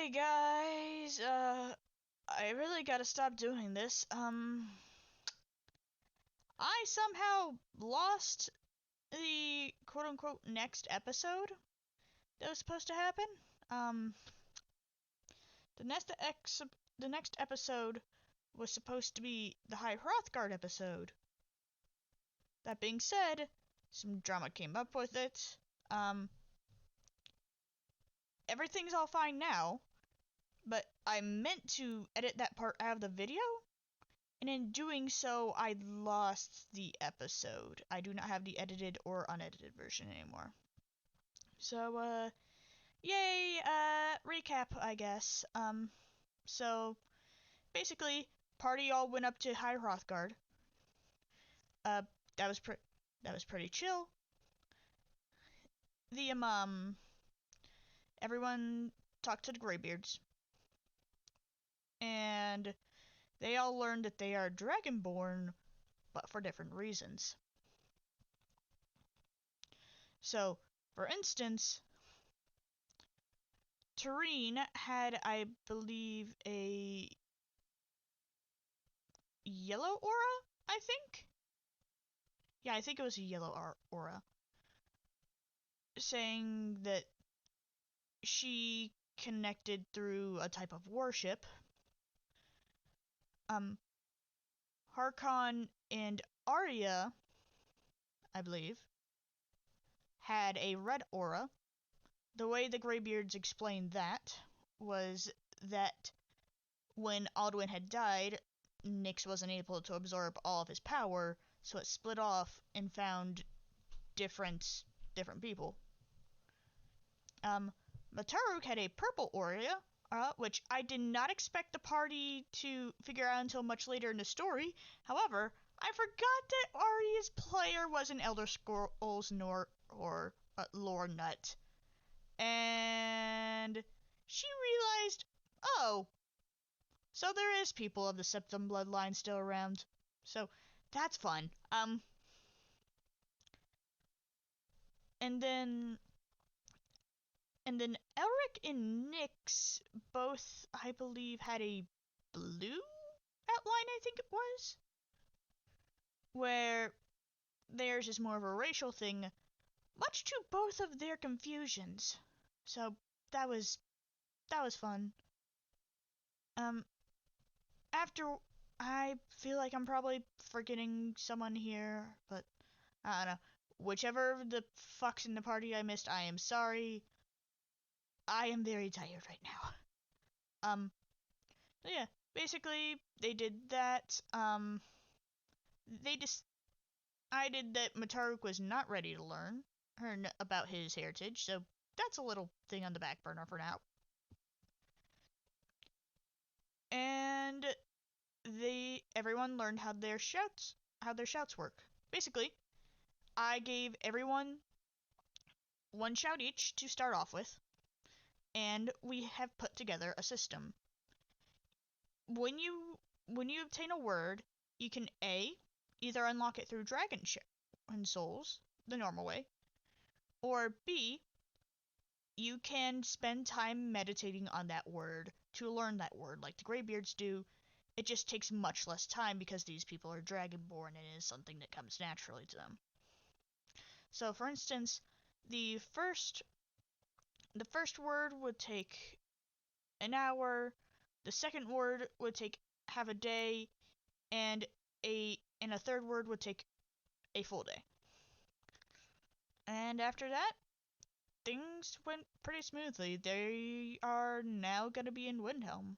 Hey guys, I really gotta stop doing this. I somehow lost the quote-unquote next episode that was supposed to happen. Um, the next the next episode was supposed to be the High Hrothgar episode. That being said, some drama came up with it. Um, everything's all fine now, but I meant to edit that part out of the video, and in doing so, I lost the episode. I do not have the edited or unedited version anymore. So, yay, recap, I guess. So, basically, party all went up to High Hrothgar. Uh, that was that was pretty chill. The, everyone talked to the Greybeards. And they all learned that they are Dragonborn, but for different reasons. So, for instance, Tareen had, I believe, a yellow aura, I think? Yeah, I think it was a yellow aura. Saying that she connected through a type of worship. Harkon and Arya, I believe, had a red aura. The way the Greybeards explained that was that when Alduin had died, Nyx wasn't able to absorb all of his power, so it split off and found different people. Mataruk had a purple aura, which I did not expect the party to figure out until much later in the story. However, I forgot that Arya's player was an Elder Scrolls or lore nut. And she realized, oh, so there is people of the Septim bloodline still around. So that's fun. And then Elric and Nyx both, I believe, had a blue outline, I think it was, where theirs is more of a racial thing, much to both of their confusions. So that was fun. After, I feel like I'm probably forgetting someone here, but I don't know. Whichever of the fucks in the party I missed, I am sorry. I am very tired right now. So yeah, basically they did that. They decided that Mataruk was not ready to learn about his heritage, so that's a little thing on the back burner for now. And everyone learned how their shouts work. Basically, I gave everyone one shout each to start off with, and we have put together a system. When you obtain a word, you can either unlock it through dragon souls, the normal way, or B, you can spend time meditating on that word to learn that word, like the Greybeards do. It just takes much less time because these people are dragonborn and it is something that comes naturally to them. So, for instance, the first word would take an hour, the second word would take half a day, and a third word would take a full day. And after that, things went pretty smoothly. They are now gonna be in Windhelm.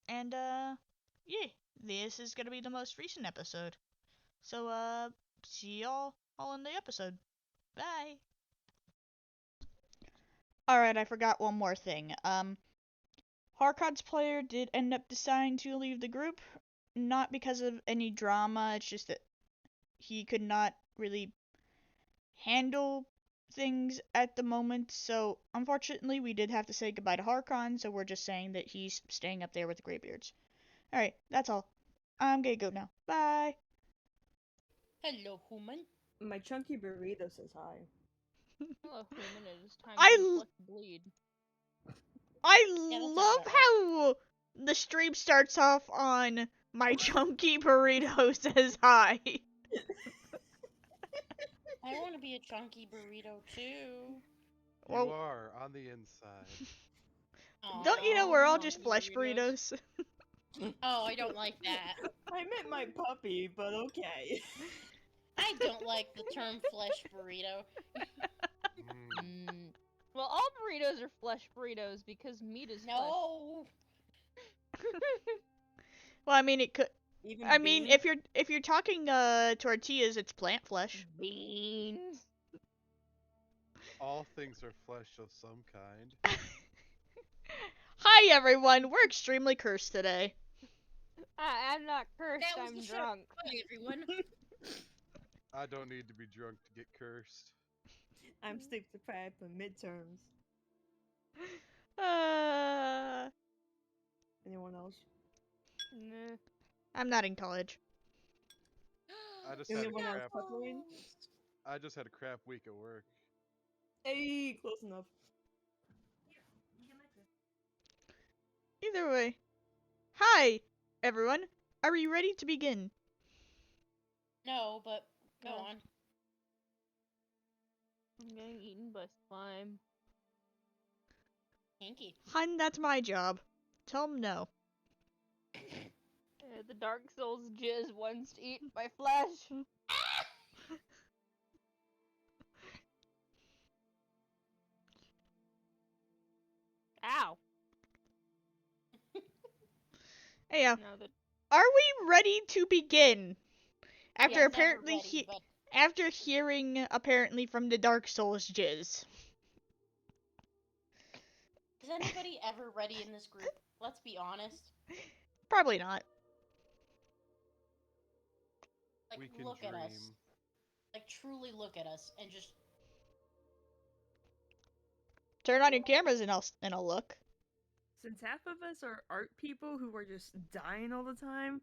And yeah, this is gonna be the most recent episode. So see y'all all in the episode. Bye. Alright, I forgot one more thing. Harkon's player did end up deciding to leave the group, not because of any drama, it's just that he could not really handle things at the moment, so unfortunately we did have to say goodbye to Harkon, so we're just saying that he's staying up there with the Greybeards. Alright, that's all. I'm gonna go now. Bye! Hello, human. My chunky burrito says hi. Hello, human. It is time I to inflict bleed. I that sounds love about right. how the stream starts off on my chunky burrito says hi. I want to be a chunky burrito too. You Well, are on the inside. don't you know we're all Aw, just chunky flesh burritos? Oh, I don't like that. I meant my puppy, but okay. I don't like the term flesh burrito. Mm. Well, all burritos are flesh burritos because meat is flesh. No. Well, I mean it could. Even I mean, beans? if you're talking tortillas, it's plant flesh. Beans. All things are flesh of some kind. Hi everyone, we're extremely cursed today. I'm not cursed. That was I'm the show. drunk. Bye, everyone. I don't need to be drunk to get cursed. I'm stick deprived for midterms. Anyone else? Nah. I'm not in college. I just had a Anyone else crap. puckering? I just had a crap week at work. Hey, close enough. Either way. Hi everyone, are you ready to begin? No, but go No. on. I'm getting eaten by slime. Kinky. Hun, that's my job. Tell 'em no. The Dark Souls jizz wants to eat my flesh. Ow. Hey, Now that are we ready to begin? After Yeah, apparently never ready, but after hearing apparently from the Dark Souls jizz. is anybody ever ready in this group? Let's be honest. Probably not. Like, We can look dream. at us. Like, truly look at us and just. Turn on your cameras and I'll look. Since half of us are art people who are just dying all the time,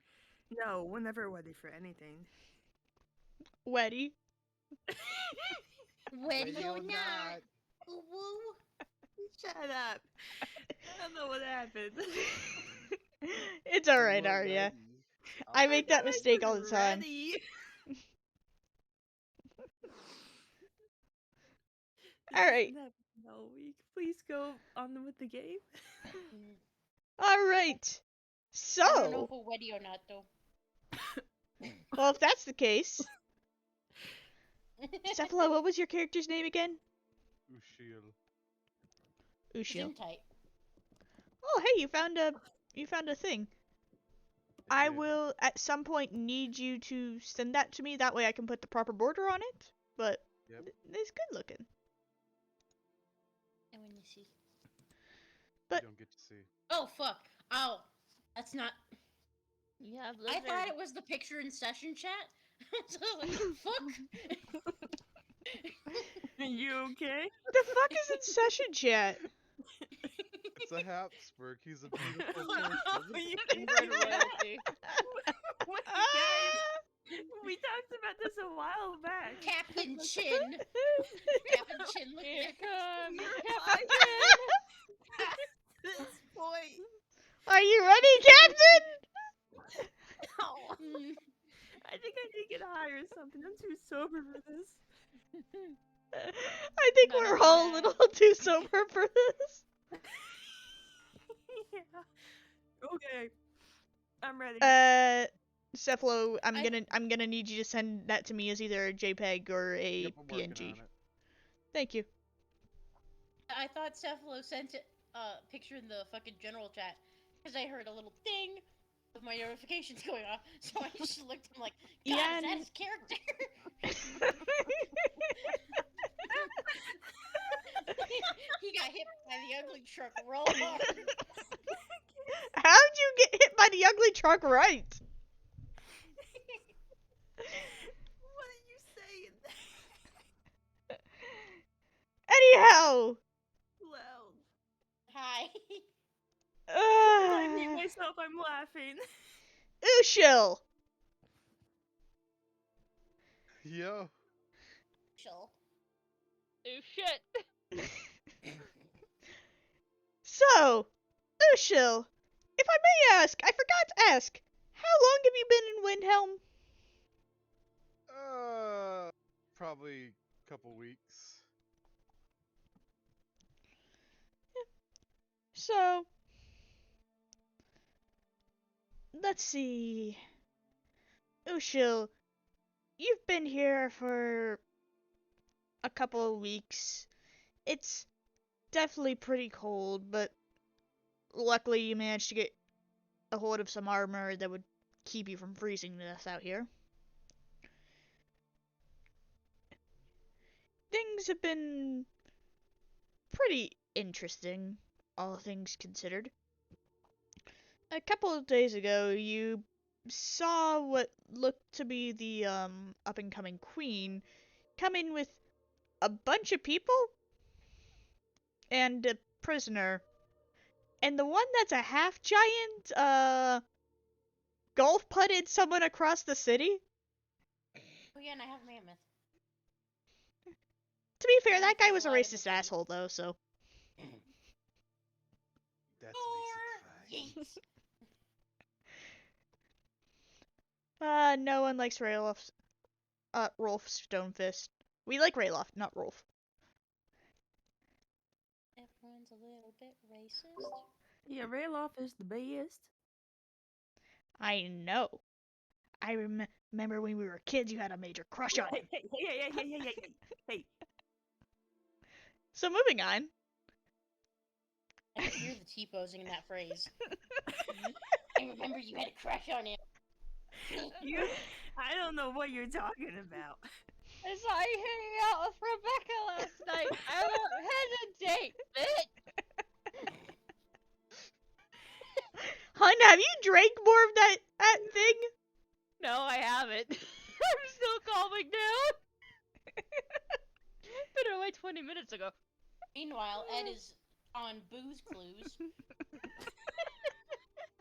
no, we're never ready for anything. Weddy. When Ready you're or not. Woo. Shut up. I don't know what happened. It's alright, You are Arya. ready. I make that thought I mistake all was the time. ready. Alright. No, we please go on with the game. Alright. I don't know So, if we're ready or not, though. well, if that's the case. Cephala, what was your character's name again? Ushil. Ushil. Tight. Oh, hey, you found a thing. I did. will at some point need you to send that to me. That way I can put the proper border on it. But Yep. it's good looking. I want to see. But- You don't get to see. Oh, fuck. Oh. That's not. you have I lizard. thought it was the picture in session chat. So I was like, fuck. You okay? The fuck is in session chat? It's a Habsburg. He's a beautiful person. You Inbred didn't do that. royalty. Wait, guys, we talked about this a while back. Captain Chin. Captain Chin, look Here at comes You're Captain At this point. Are you ready, Captain? Oh, Mm. I think I need to get high or something. I'm too sober for this. I think None we're of all a that. little too sober for this. Yeah. Okay. I'm ready. Cephalo, I'm I- gonna need you to send that to me as either a JPEG or a Yep, I'm working PNG. on it. Thank you. I thought Cephalo sent it picture in the fucking general chat because I heard a little ding of my notifications going off. So I just looked. I'm like, God, Yeah, is that his character? He got hit by the ugly truck real hard. How'd you get hit by the ugly truck right? What are you saying? Anyhow. Loud. Hi. When I mute myself, I'm laughing. Ushil. Yo. Chill. Oh shit. So, So, Ushil, if I may ask, I forgot to ask, how long have you been in Windhelm? Probably a couple weeks. So, let's see. Ushil, you've been here for a couple of weeks. It's definitely pretty cold, but luckily you managed to get a hold of some armor that would keep you from freezing to death out here. Things have been pretty interesting, all things considered. A couple of days ago, you saw what looked to be the up and coming queen come in with a bunch of people and a prisoner. And the one that's a half giant golf putted someone across the city. Oh yeah, and I have mammoth. To be fair, that Mammoth guy is was a alive in the racist city. asshole though, so That makes it fine. Yeet. no one likes Rolf Stonefist. We like Rayloff, not Rolf. Everyone's a little bit racist. Yeah, Rayloff is the best. I know. I remember when we were kids, you had a major crush on him. Hey. So moving on. I can hear the T-posing in that phrase. I remember you had a crush on him. I don't know what you're talking about. I saw you hanging out with Rebecca last night. I won't hesitate, bitch. Hun, have you drank more of that thing? No, I haven't. I'm still calming down. Been away 20 minutes ago. Meanwhile, Ed is on booze clues.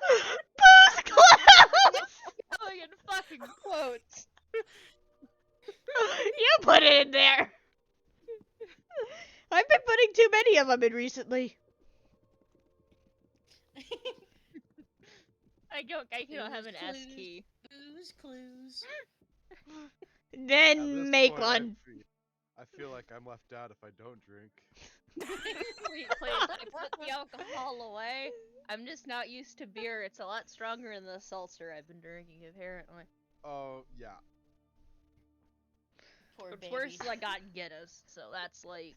Booze clouds! Going in fucking quotes. You put it in there. I've been putting too many of them in recently. I don't have an S Clues. key. Booze clues. At Then this make point, one. I feel like I'm left out if I don't drink. Please, I put the alcohol away. I'm just not used to beer. It's a lot stronger than the seltzer I've been drinking, apparently. Oh, yeah. Poor What's baby. worse is I got Guinness, so that's like,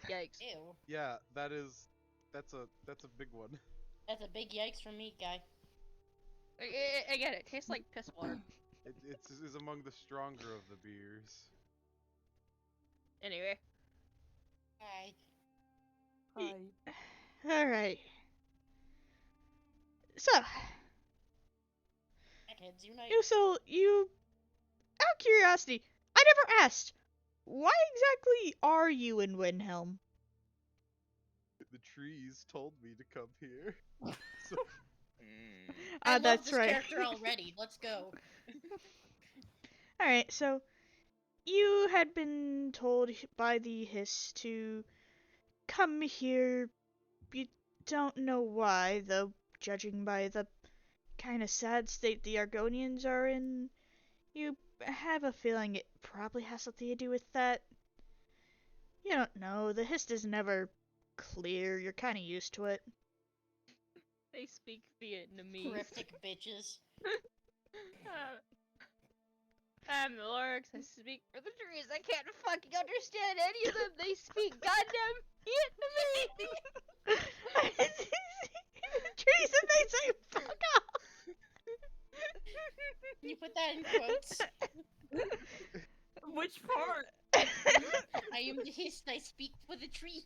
yikes. Ew. Yeah, that's a big one. That's a big yikes from me, guy. I get it. Tastes like piss water. It is among the stronger of the beers. Anyway. Hi. Alright. So, Heads unite. you, out of curiosity, I never asked, why exactly are you in Windhelm? The trees told me to come here. So, I love That's this right. character already. Let's go. Alright, so you had been told by the Hiss to come here. You don't know why, though, judging by the kind of sad state the Argonians are in, you have a feeling it probably has something to do with that. You don't know, the Hiss is never clear, you're kind of used to it. They speak Vietnamese. Cryptic bitches. I'm the Lorx, I speak for the trees. I can't fucking understand any of them. They speak goddamn Vietnamese. Trees and they say fuck off. Can you put that in quotes? Which part? I am the Hist. I speak for the tree.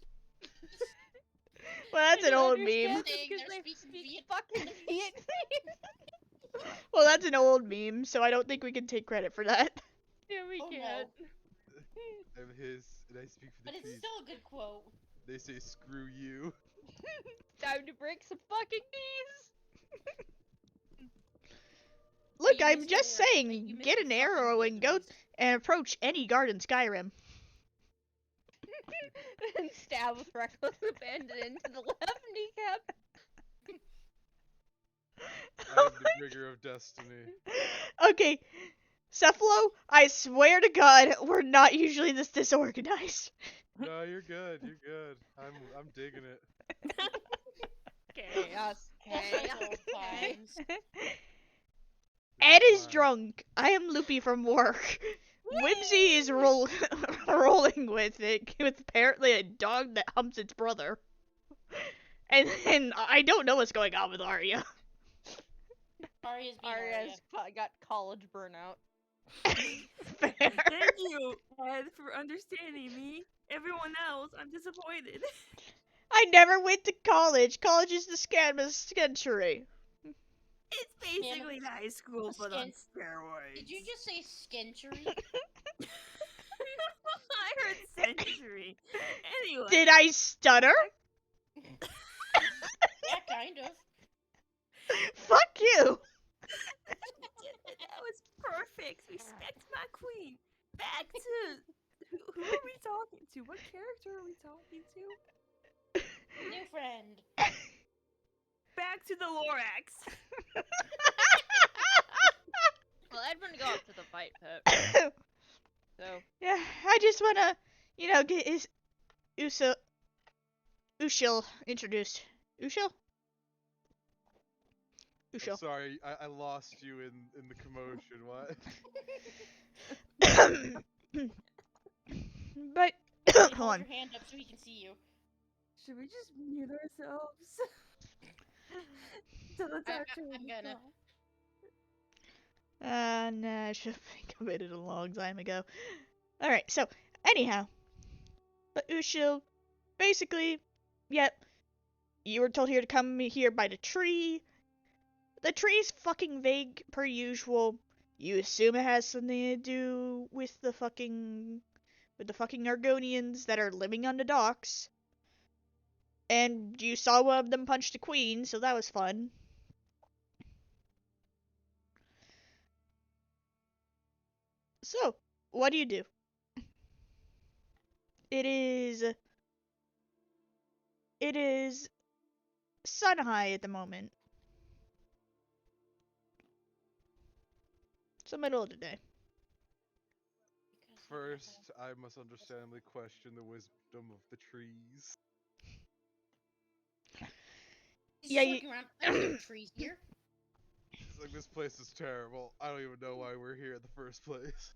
Well, that's I an don't old understand meme. them 'cause They're they speaking speak fucking Vietnamese. Well, that's an old meme, so I don't think we can take credit for that. Yeah, we Oh, can't. I'm his, and I speak for But the it's trees. still a good quote. They say screw you. Time to break some fucking knees. Look, You I'm missed just the word. saying, You missed get the an fucking arrow and go Vietnamese. and approach any guard in Skyrim. and stab with reckless abandon into the left kneecap. I am the bringer of destiny. Okay, Cephalo, I swear to God, we're not usually this disorganized. No, you're good. You're good. I'm digging it. Chaos. Just like old times. Ed is Fine. drunk. I am loopy from work. Whimsy is rolling with it, with apparently a dog that humps its brother. And then I don't know what's going on with Arya. Arya's being Arya. Arya's got college burnout. Fair. Thank you, Ed, for understanding me. Everyone else, I'm disappointed. I never went to college. College is the scam of century. It's basically high school, but on steroids. Did you just say skenchery? I heard century. Anyway. Did I stutter? Yeah, kind of. Fuck you. That was perfect. Respect my queen. Back to who are we talking to? What character are we talking to? New friend. Back to the Lorax. Well, I'd want to go up to the fight pit. So Yeah, I just wanna, get his Ushil introduced. Ushil? I'm Ushil. sorry, I lost you in the commotion. What? But Hold hold on. your hand up so we can see you. Should we just mute ourselves? Till the doctor I'm gonna. Nah, I should have committed a long time ago. Alright, so, anyhow. But Ushil, basically, yep, you were told here to come here by the tree. The tree's fucking vague, per usual. You assume it has something to do with the fucking Argonians that are living on the docks. And you saw one of them punch the queen, so that was fun. So, what do you do? It is sun high at the moment. It's the middle of the day. First, I must understandably question the wisdom of the trees. He's Yeah, just looking around. There's no trees here. It's like, this place is terrible. I don't even know why we're here in the first place.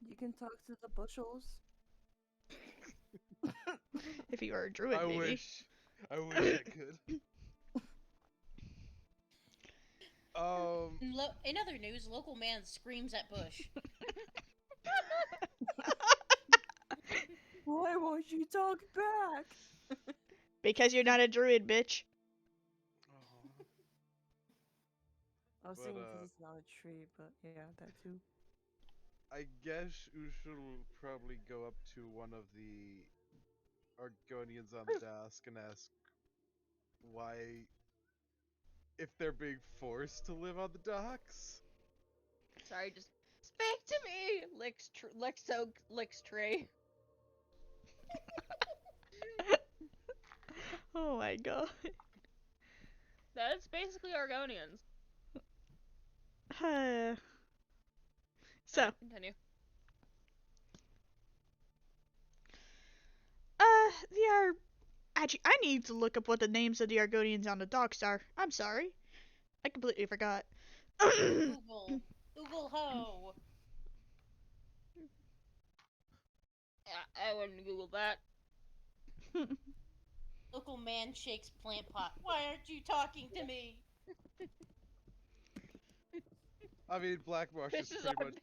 You can talk to the bushels. If you are a druid, I maybe. wish I could. In other news, local man screams at bush. Why won't you talk back? Because you're not a druid, bitch. I was But, thinking because it's not a tree, but yeah, that too. I guess Ushul will probably go up to one of the Argonians on the desk and ask why, if they're being forced to live on the docks. sorry, just speak to me. Licks Trey. Oh my god. That's basically Argonians. So, Continue. actually, I need to look up what the names of the Argonians on the docks are. I'm sorry. I completely forgot. Google. Google ho. I wouldn't Google that. Local man shakes plant pot. Why aren't you talking to me? I mean, Black Marsh is This is pretty much.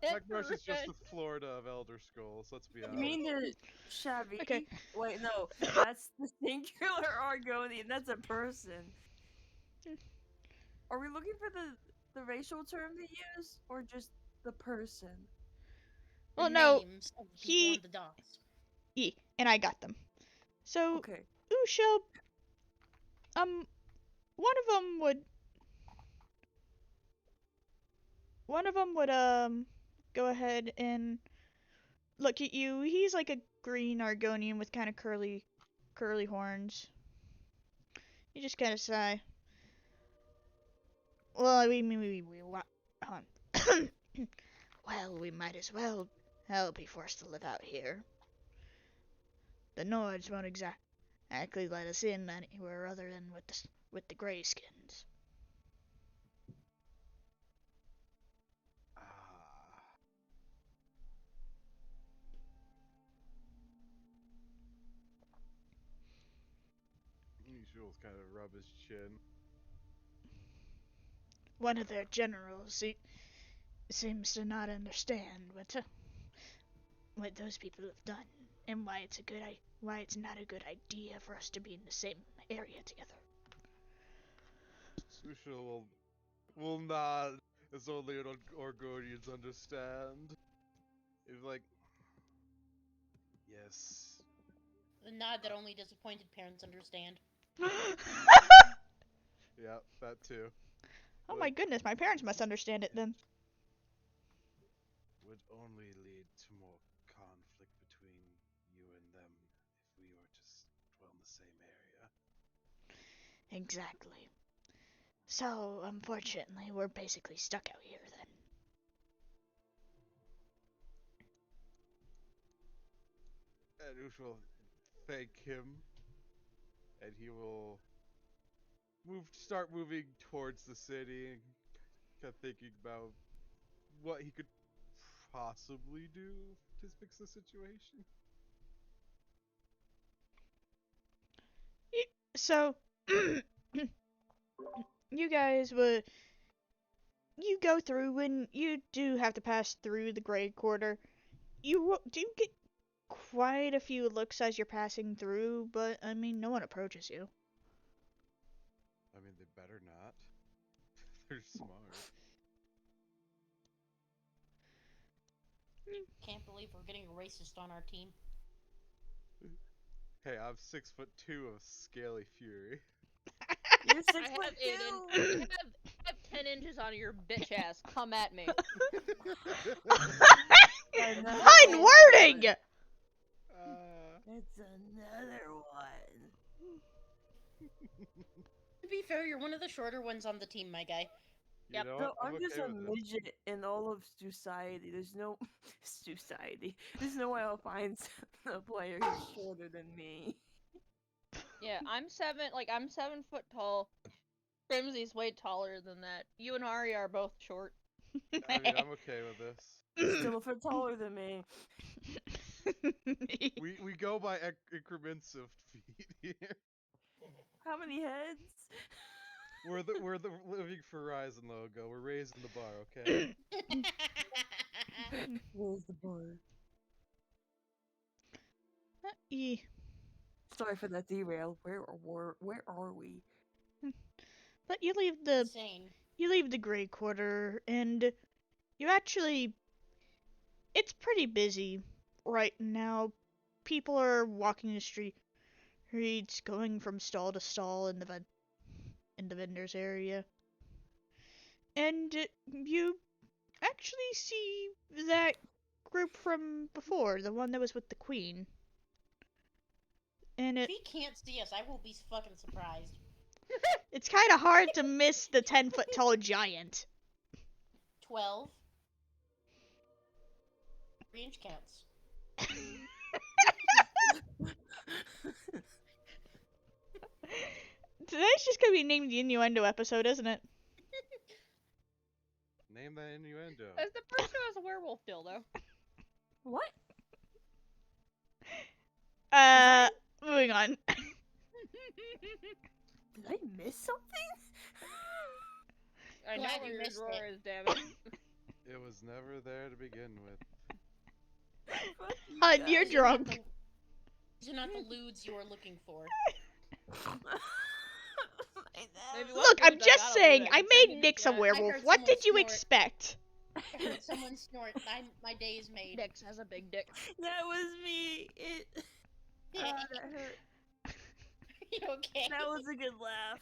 Black Marsh is just the Florida of Elder Scrolls. Let's be You honest. mean the Shavi? Okay. Wait, no, that's the singular Argonian. That's a person. Are we looking for the racial term to use, or just the person? Well, The no, names of the people on the docks. and I got them. So, Okay. Usha, one of them would go ahead and look at you. He's like a green Argonian with kind of curly horns. You just kind of sigh. Well, well, we might as well. Hell, be forced to live out here. The Nords won't exactly let us in anywhere other than with the Greyskins. Ah. Usual's kind of rub his chin. One of their generals seems to not understand what those people have done and why it's not a good idea for us to be in the same area together. Usual will nod as only Orgonians understand. He's like, yes. A nod that only disappointed parents understand. Yeah, that too. Oh my goodness, my parents must understand it then. Would only lead to more conflict between you and them if we were to dwell in the same area. Exactly. So, unfortunately, we're basically stuck out here then. And Ush will thank him, and he will start moving towards the city, and kind of thinking about what he could possibly do to fix the situation. So, you guys you go through and you do have to pass through the Grey Quarter. You do get quite a few looks as you're passing through, but I mean, no one approaches you. I mean, they better not. They're smart. Can't believe we're getting a racist on our team. Hey, I'm 6'2" of scaly fury. You're I 6 have foot Aiden. two. I have 10 inches on your bitch ass. Come at me. Another Fine one. wording! It's another one. To be fair, you're one of the shorter ones on the team, my guy. You Yep. know No, what? I'm just okay a with this. midget in all of society. There's no society. There's no way I'll find a player who's shorter than me. Yeah, I'm 7 foot tall. Crimsy's way taller than that. You and Ari are both short. I mean, I'm okay with this. Still a foot taller than me. We go by increments of feet here. How many heads? We're the Living for Horizon logo. We're raising the bar, okay? Where's the bar? Eh, Sorry for that derail. Where are we? but you leave the Grey Quarter, and you actually, it's pretty busy right now. People are walking the streets, going from stall to stall in the vendors area, and you actually see that group from before, the one that was with the Queen, and If he can't see us, I will be fucking surprised. it's kind of hard to miss the 10-foot tall giant. 12. Range counts. Today's just gonna be named the Innuendo episode, isn't it? Name that innuendo. As the first show has a werewolf dildo. What? Moving on. Did I miss something? I know Glad where you your missed drawer it. is, damn it. It was never there to begin with. Fuck you Hun, you're guys. drunk. These are not the lewds you are looking for. Maybe one Look, I'm dude that just got a saying, loot, I can send made me Nyx the a chat. werewolf. heard What someone did you snort. expect? I heard someone snort. My day is made. Nyx has a big dick. That was me. That hurt. Are you okay? That was a good laugh.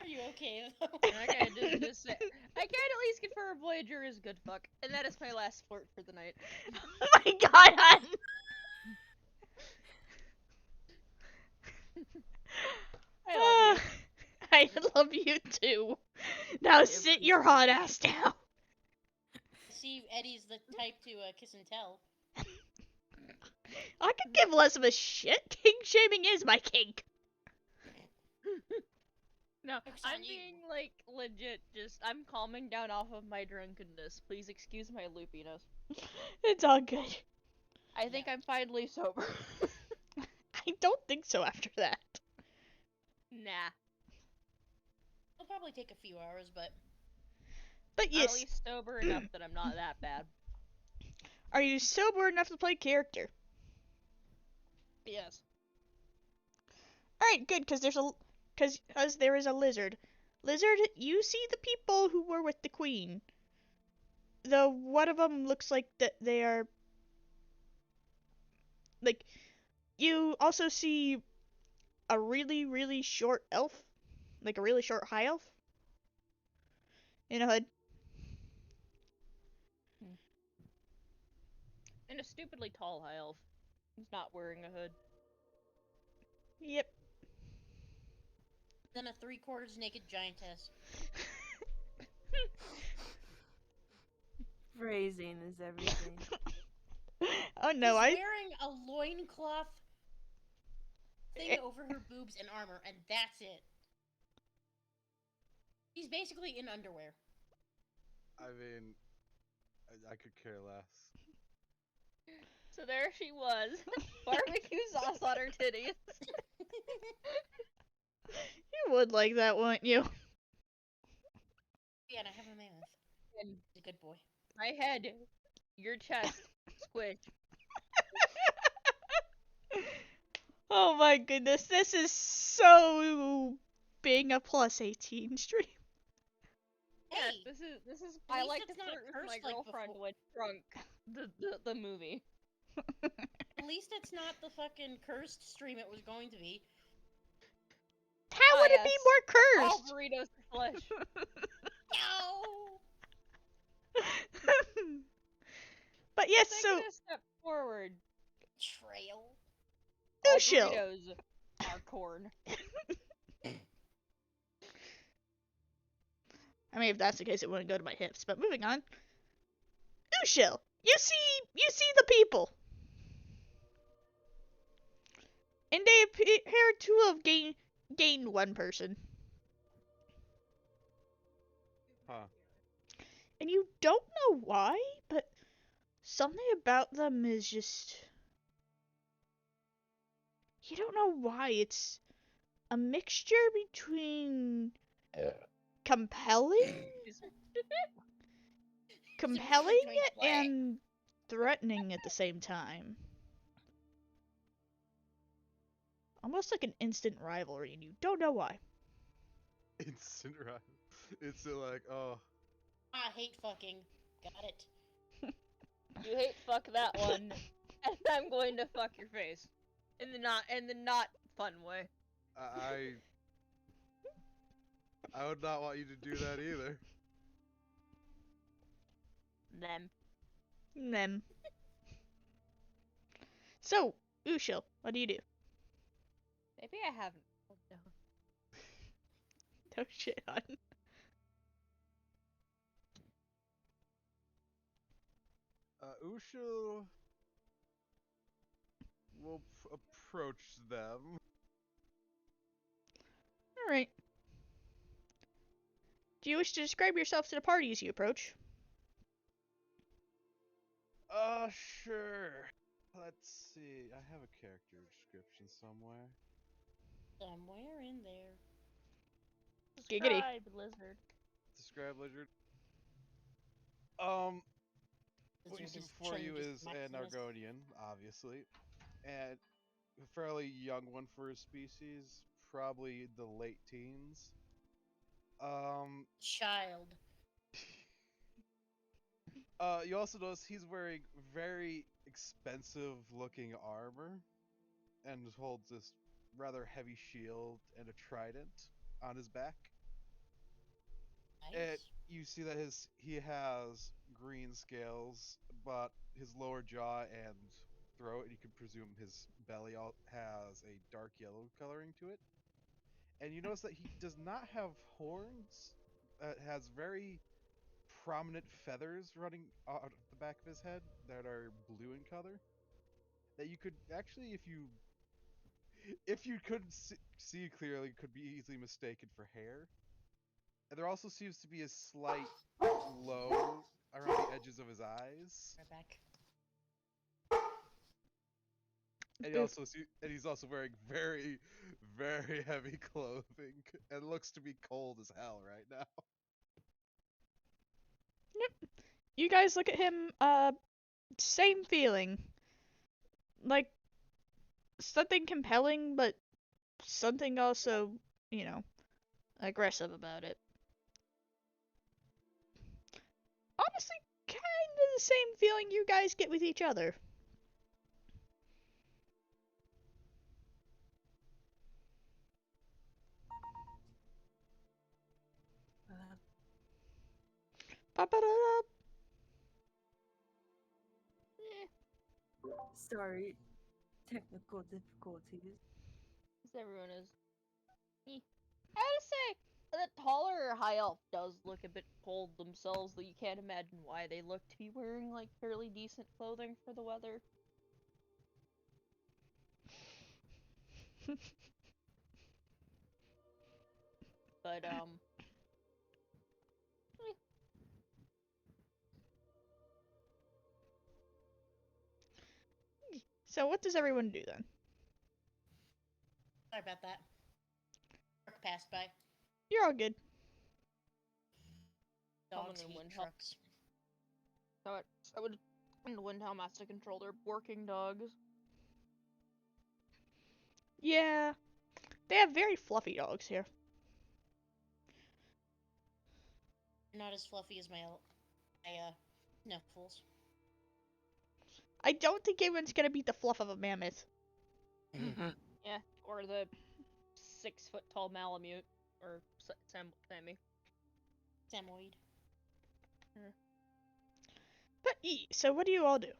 Are you okay though? Okay, just say, I can at least confirm Voyager is good fuck, and that is my last flirt for the night. Oh my god, hon! I love you. I love you too. Now I sit your hot ass down. See, Eddie's the type to kiss and tell. I could give less of a shit. Kink shaming is my kink. No, Joke's I'm on you. being like legit. Just I'm calming down off of my drunkenness. Please excuse my loopiness. It's all good. I think I'm finally sober. I don't think so after that. Nah, It'll probably take a few hours, but But I'm at yes, least sober enough that I'm not that bad. are you sober enough to play character? Yes. Alright, good, because there is a lizard. Lizard, you see the people who were with the queen. Though one of them looks like that they are... Like, you also see a really, really short elf. Like a really short high elf. In a hood. And a stupidly tall high elf who's not wearing a hood. Yep. then a 3/4 naked giantess. Phrasing is everything. Oh no, She's wearing a loincloth thing over her boobs and armor, and that's it. She's basically in underwear. I mean, I could care less. So there she was, barbecue sauce on her titties. You would like that, wouldn't you? Yeah, and I have a mammoth. And He's a good boy. my head, your chest, squish. Oh my goodness, this is so being a plus 18 stream. Hey, Yes, this is. at I least like it's to not flirt with cursed my like girlfriend before. when drunk. The movie. at least it's not the fucking cursed stream it was going to be. How would it be yes. more All cursed? burritos for flesh. No! But yes, Take so it a step forward. Trail. All Ushil. burritos are corn. I mean, if that's the case, it wouldn't go to my hips. But moving on. Ushil, you see the people, and they appear to have gained one person, Huh. and you don't know why, but something about them is just. You don't know why. It's a mixture between compelling and threatening at the same time. Almost like an instant rivalry, and you don't know why. Instant rival. It's like, oh, I hate fucking. Got it. You hate fuck that one, and I'm going to fuck your face. In the not fun way. I would not want you to do that either. Them. So, Ushil, what do you do? Maybe I haven't. Oh, no. No shit, on. Ushul will approach them. Alright. Do you wish to describe yourself to the party as you approach? Sure. Let's see. I have a character description somewhere. Somewhere in there. Giggity. Describe lizard. Describe lizard. What you Lizard see is before you Chungus is an Maximus. Argonian, obviously, and a fairly young one for his species, probably the late teens. Child. You also notice he's wearing very expensive looking armor, and holds this rather heavy shield and a trident on his back. And Nice. you see that he has green scales, but his lower jaw and throat, and you can presume his belly has a dark yellow coloring to it. And you notice that he does not have horns. It has very prominent feathers running out of the back of his head that are blue in color. That you could actually, if you could see clearly, could be easily mistaken for hair. And there also seems to be a slight glow around the edges of his eyes. Right back. And Boof. he's also wearing very, very heavy clothing and looks to be cold as hell right now. Yep. You guys look at him, same feeling. Like, something compelling, but something also, you know, aggressive about it. Honestly, kinda the same feeling you guys get with each other. Ba-ba-da-da. Sorry, technical difficulties. As everyone is. I gotta say, the taller high elf does look a bit cold themselves, though you can't imagine why they look to be wearing like fairly decent clothing for the weather. But So what does everyone do then? Sorry about that. Truck passed by. You're all good. Dogs in hate Windhelm. trucks. I would in Windhelm has to control their working dogs. Yeah, they have very fluffy dogs here. Not as fluffy as my Snuffles. I don't think anyone's gonna beat the fluff of a mammoth. Yeah, or the 6 foot tall Malamute or Sammy. Samoyed. But so what do you all do?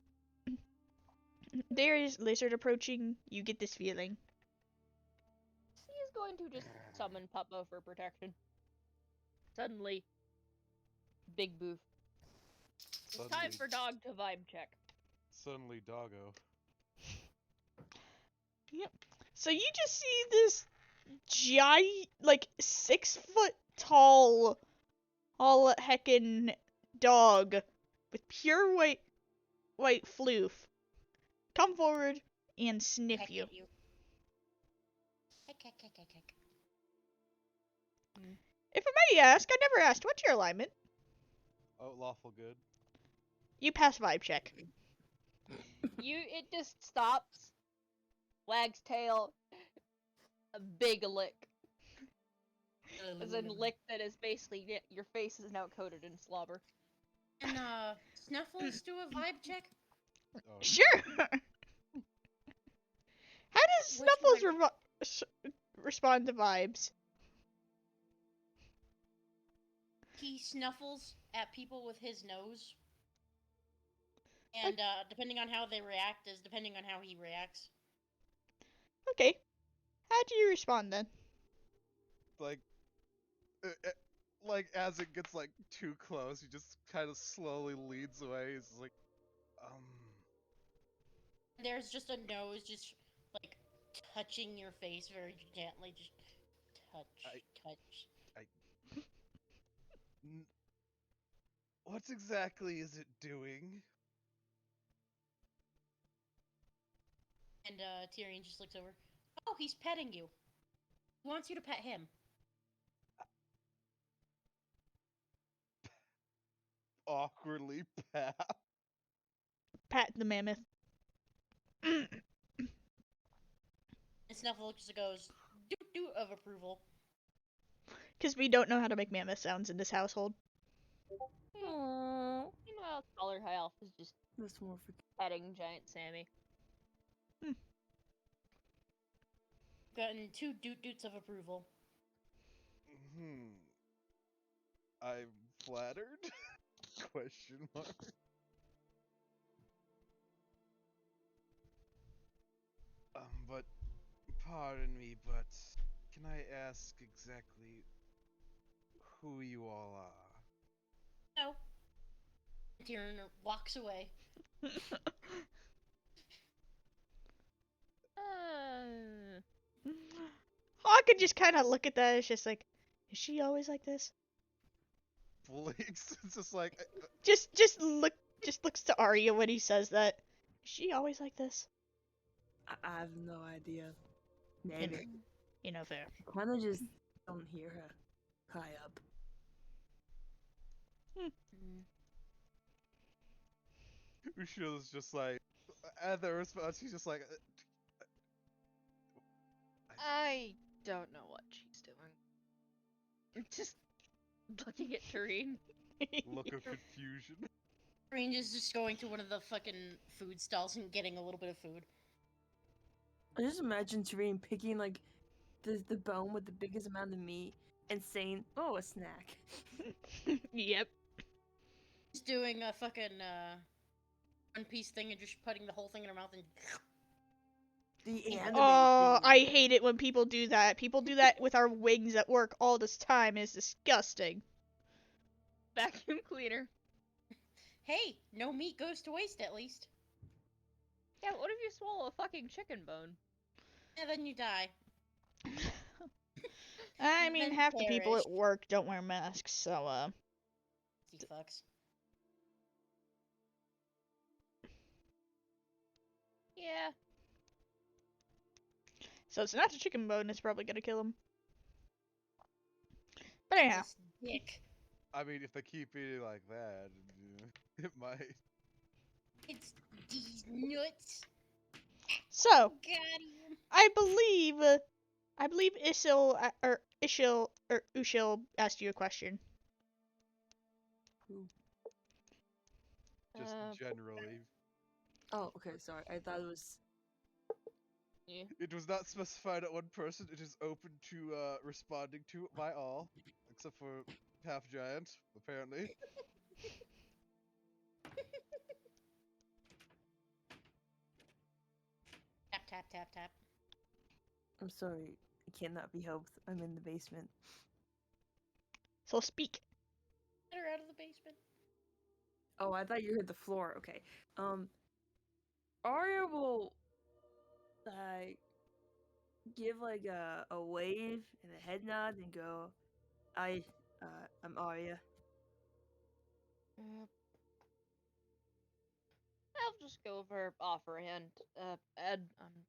There is lizard approaching. You get this feeling. He's going to just summon Puppo for protection. Suddenly, big boof. It's time for dog to vibe check. Suddenly, doggo. Yep. So you just see this giant, like 6 foot tall, all heckin' dog with pure white floof come forward and sniff Heck you. at you. Heck, heck, heck, heck, heck. If I may ask, I never asked, what's your alignment? Oh, lawful good. You pass vibe check. It just stops, wags tail, a big lick. As in lick that is basically, your face is now coated in slobber. And Snuffles do a vibe check? Oh, Sure. How does Which Snuffles respond to vibes? He snuffles at people with his nose. And depending on how they react is depending on how he reacts. Okay. How do you respond then? Like, like as it gets like too close, he just kind of slowly leads away. He's like, There's just a nose just like touching your face very gently, just touch. What exactly is it doing? And Tyrion just looks over. Oh, he's petting you. He wants you to pet him. Awkwardly pat. Pat the mammoth. And Snuffles just goes doot of approval. Because we don't know how to make mammoth sounds in this household. Aww. Meanwhile, taller high elf is just This more for petting giant Sammy. Gotten two doots of approval. I'm flattered? Question mark. But pardon me, but can I ask exactly who you all are? No. Tyrion walks away. I could just kind of look at that. It's just like, is she always like this? Blinks. It's just like, Just looks to Arya when he says that. Is she always like this? I have no idea. You know, Maybe. fair. Kind of just don't hear her high up. Ushiel's just like, at the response, he's just like, I don't know what she's doing. Just looking at Tareen. look of confusion. Range is just going to one of the fucking food stalls and getting a little bit of food. I just imagine Tareen picking like the bone with the biggest amount of meat and saying, "Oh, a snack." Yep. Just doing a fucking One Piece thing and just putting the whole thing in her mouth and. The animated Oh, thing. I hate it when people do that. People do that with our wings at work all this time. It's disgusting. Vacuum cleaner. Hey, no meat goes to waste at least. Yeah, what if you swallow a fucking chicken bone? And then you die. I mean, Then half the people perish. at work don't wear masks, so, You fucks. Yeah. So it's not a chicken bone, it's probably gonna kill him. But anyhow. This dick. I mean, if they keep eating like that, it might. It's these nuts. So, Got him. I believe Ushil asked you a question. Just generally. Oh, okay. Sorry, I thought it was. Yeah. It was not specified at one person. It is open to responding to by all, except for half giant, apparently. Tap tap tap tap. I'm sorry. It cannot be helped. I'm in the basement. So speak. Get her out of the basement. Oh, I thought you heard the floor. Okay. Arya will give like a wave and a head nod and go, I'm Arya. I'll just go over, offer a hand. Ed, I'm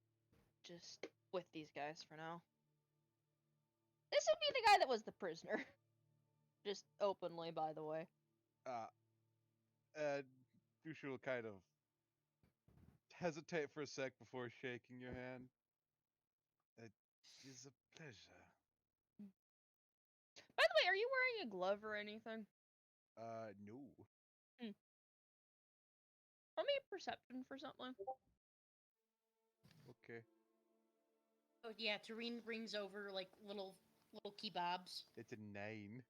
just with these guys for now. This would be the guy that was the prisoner. Just openly, by the way. And Dusha will kind of hesitate for a sec before shaking your hand. It is a pleasure. By the way, are you wearing a glove or anything? No. Roll me a perception for something. Okay. Oh yeah, Tareen brings over like little kebabs. It's a 9.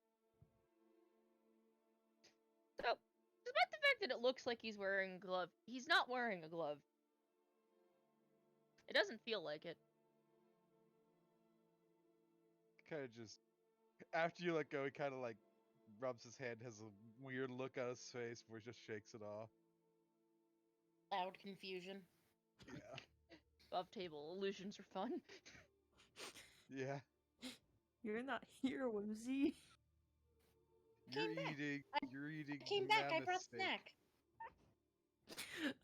So, despite the fact that it looks like he's wearing a glove, he's not wearing a glove. It doesn't feel like it. Kind of just after you let go, he kind of like rubs his hand, has a weird look on his face, before he just shakes it off. Loud confusion. Yeah. Above table illusions are fun. Yeah. You're not here, Whimsy. You're Came back. eating. You're eating. I came back. I mammoth brought steak. snack.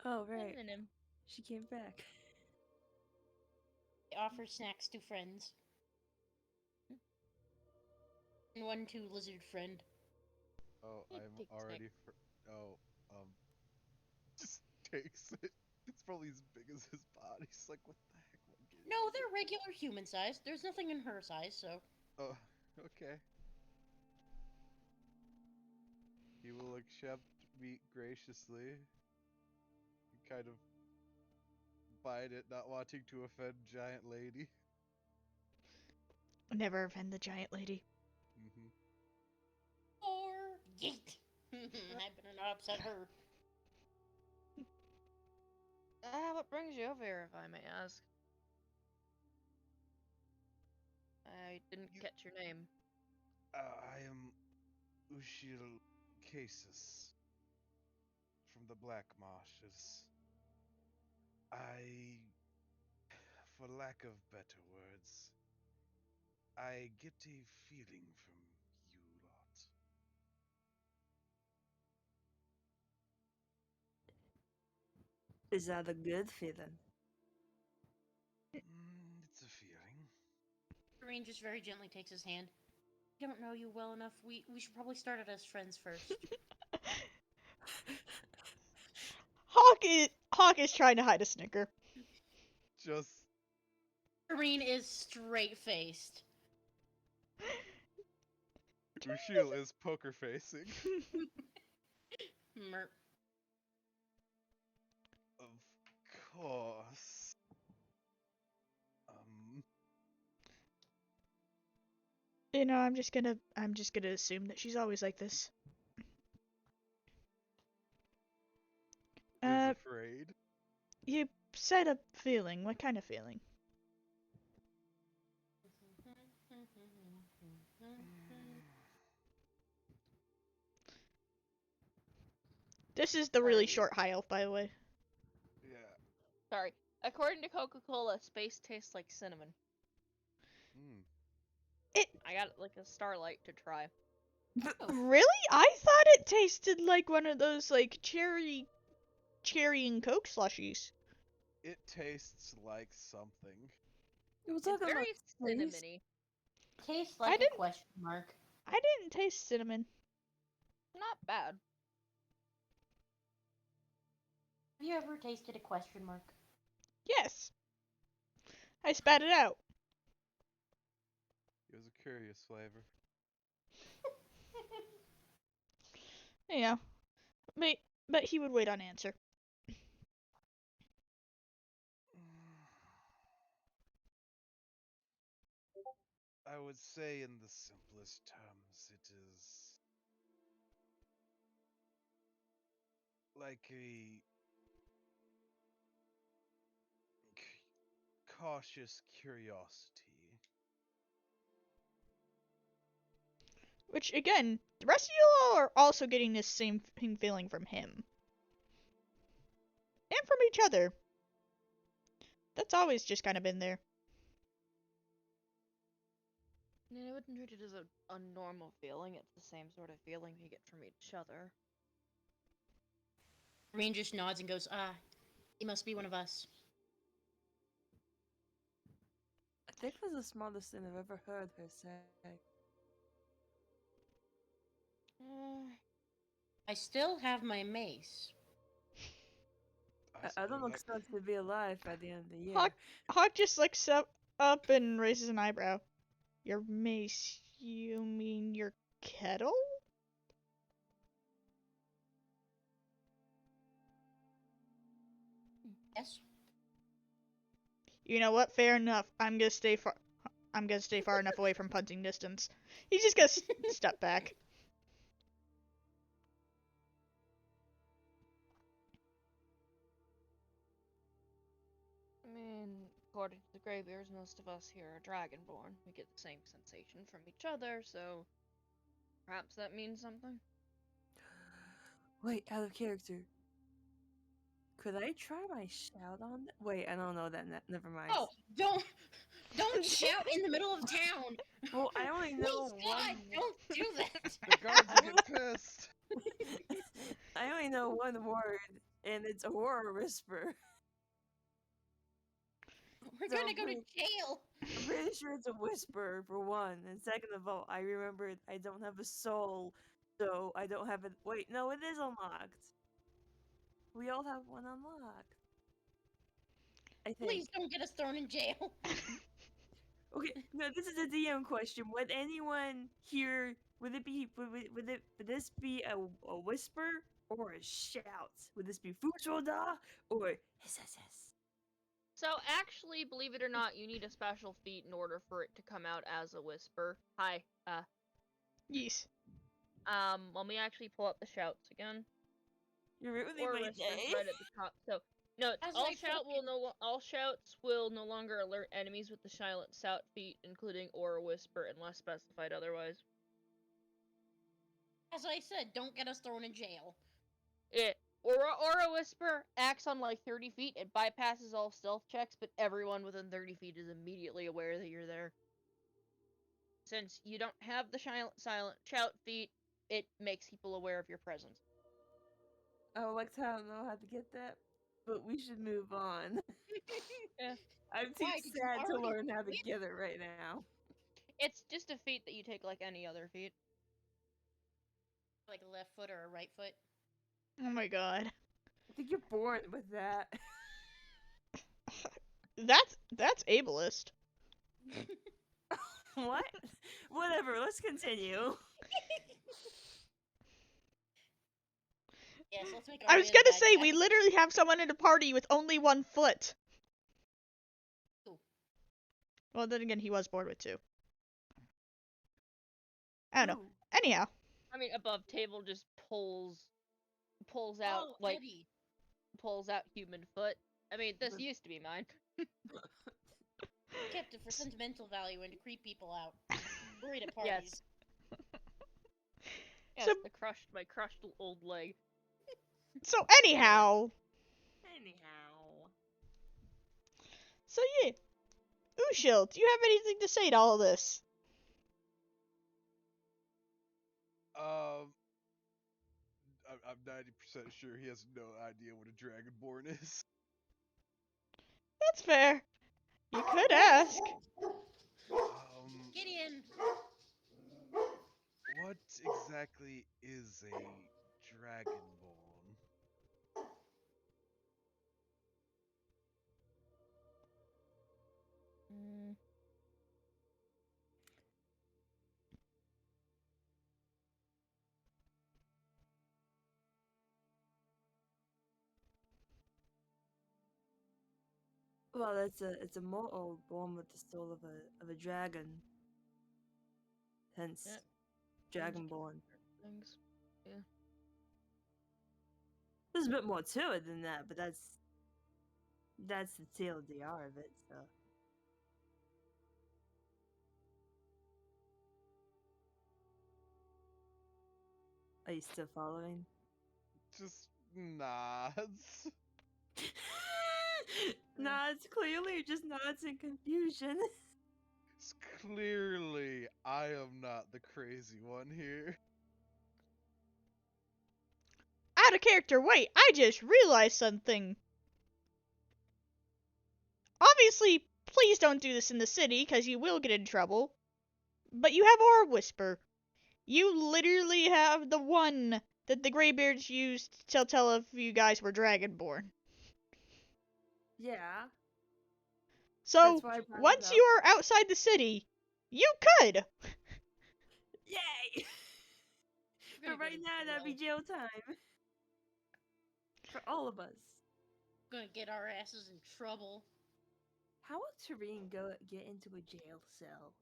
Oh, right. Him. She came back. I offer snacks to friends. And one to lizard friend. Oh, Hey, I'm take the already. Oh, just takes it. It's probably as big as his body. He's like, what the heck? Am I getting No, into?" they're regular human size. There's nothing in her size, so. Oh, okay. He will accept meat graciously. Kind of bite it, not wanting to offend giant lady. Never offend the giant lady. Mm-hmm. Or Yeet. I better not upset her. What brings you over here, if I may ask? I didn't catch your name. I am Ushil Casus from the Black Marshes. For lack of better words, I get a feeling from you lot. Is that a good feeling? It's a feeling. Doreen just very gently takes his hand. I don't know you well enough. We should probably start out as friends first. Hawk is trying to hide a snicker. Just Doreen is straight faced. Ushil is poker facing. Merp. Of course. You know, I'm just gonna assume that she's always like this. Is afraid. You said a feeling. What kind of feeling? This is the really short high elf, by the way. Yeah. Sorry. According to Coca-Cola, space tastes like cinnamon. I got like a starlight to try. Really? I thought it tasted like one of those like cherry and Coke slushies. It tastes like something. It was It's talking very about taste. cinnamony. Tastes like a question mark. I didn't taste cinnamon. Not bad. Have you ever tasted a question mark? Yes. I spat it out. It was a curious flavor. You know. But he would wait on answer. I would say, in the simplest terms, it is like a cautious curiosity. Which, again, the rest of you all are also getting this same feeling from him. And from each other. That's always just kind of been there. I wouldn't treat it as a normal feeling. It's the same sort of feeling we get from each other. Doreen just nods and goes, he must be one of us. I think that's the smartest thing I've ever heard her say. I still have my mace. I don't expect to be alive by the end of the year. Hawk just looks up and raises an eyebrow. Your mace? You mean your kettle? Yes. You know what? Fair enough. I'm gonna stay far enough away from punting distance. He's just gonna step back. I mean, according to the Greybeards, most of us here are Dragonborn. We get the same sensation from each other, so perhaps that means something. Wait, out of character. Could I try my shout on that? Wait, I don't know that. Never mind. Oh, don't shout in the middle of town. Well, I only know Please, God, don't do that. The guards will get pissed. I only know one word, and it's a horror whisper. We're So gonna go to jail. I'm pretty sure it's a whisper, for one. And second of all, I remembered I don't have a soul, so I don't have it. Wait, no, it is unlocked. We all have one unlocked. I think. Please don't get us thrown in jail. Okay, no, this is a DM question. Would anyone here? Would this be a whisper or a shout? Would this be Futroda or hiss? So actually, believe it or not, you need a special feat in order for it to come out as a whisper. Hi, Yes. Let me actually pull up the shouts again. You're ruining Or my whispers day. right at the top. So no, As all I fucking- all shouts will no longer alert enemies with the silent shout feat, including aura whisper, unless specified otherwise. As I said, don't get us thrown in jail. Aura whisper acts on like 30 feet. It bypasses all stealth checks, but everyone within 30 feet is immediately aware that you're there. Since you don't have the silent shout feat, it makes people aware of your presence. Oh, like I don't know how to get that, but we should move on. Yeah. I'm too Why, did you sad to already learn how to quit? get it right now. It's just a feat that you take like any other feat. Like a left foot or a right foot. Oh my god. I think you're born with that. That's ableist. What? Whatever, let's continue. Yes, let's make I our was really gonna bad say, guy. we literally have someone in the party with only 1 foot. Ooh. Well, then again, he was born with 2. I don't know. Ooh. Anyhow. I mean, above table just pulls out Oh, like Eddie. pulls out human foot. I mean, this used to be mine. Kept it for sentimental value and to creep people out. Worried at parties. Yes, So- my crushed old leg. So anyhow. Anyhow. So yeah. Ushil, do you have anything to say to all this? I'm 90% sure he has no idea what a dragonborn is. That's fair. You could ask. Gideon! What exactly is a dragonborn? Mm. Well, it's a mortal born with the soul of a dragon. Hence, Yep. dragonborn. Things. There's a bit more to it than that, but that's the TLDR of it. So. Are you still following? Just nods. Nods, clearly just nods in confusion. Clearly, I am not the crazy one here. Out of character, wait, I just realized something. Obviously, please don't do this in the city, because you will get in trouble. But you have Aura Whisper. You literally have the one that the Greybeards used to tell if you guys were Dragonborn. Yeah. So, That's why I brought it once up. you are outside the city, you could! Yay! We're gonna But go right to now, that'd be jail. jail time. For all of us. Gonna get our asses in trouble. How would Tareen get into a jail cell?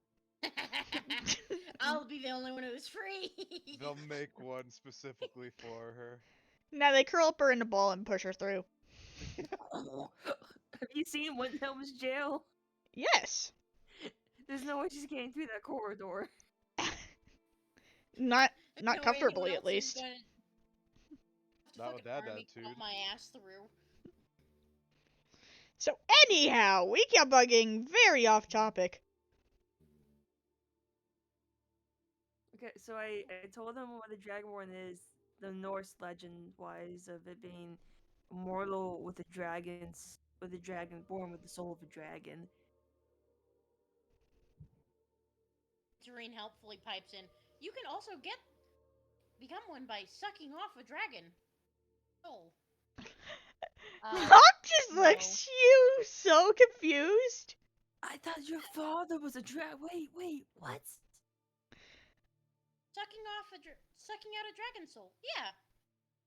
I'll be the only one who's free. They'll make one specifically for her. Now they curl up her in a ball and push her through. Have you seen Windhelm's jail? Yes! There's no way she's getting through that corridor. Not No, anyone comfortably, else at is least. gonna Not with fucking that army attitude. claw my ass through. So anyhow, we kept bugging very off topic. Okay, so I told him what a dragonborn is, the Norse legend wise of it being immortal with a dragon born with the soul of a dragon. Tareen helpfully pipes in. You can also become one by sucking off a dragon. Oh. Hop just no. looks you so confused. I thought your father was a wait, what? Sucking out a dragon soul. Yeah.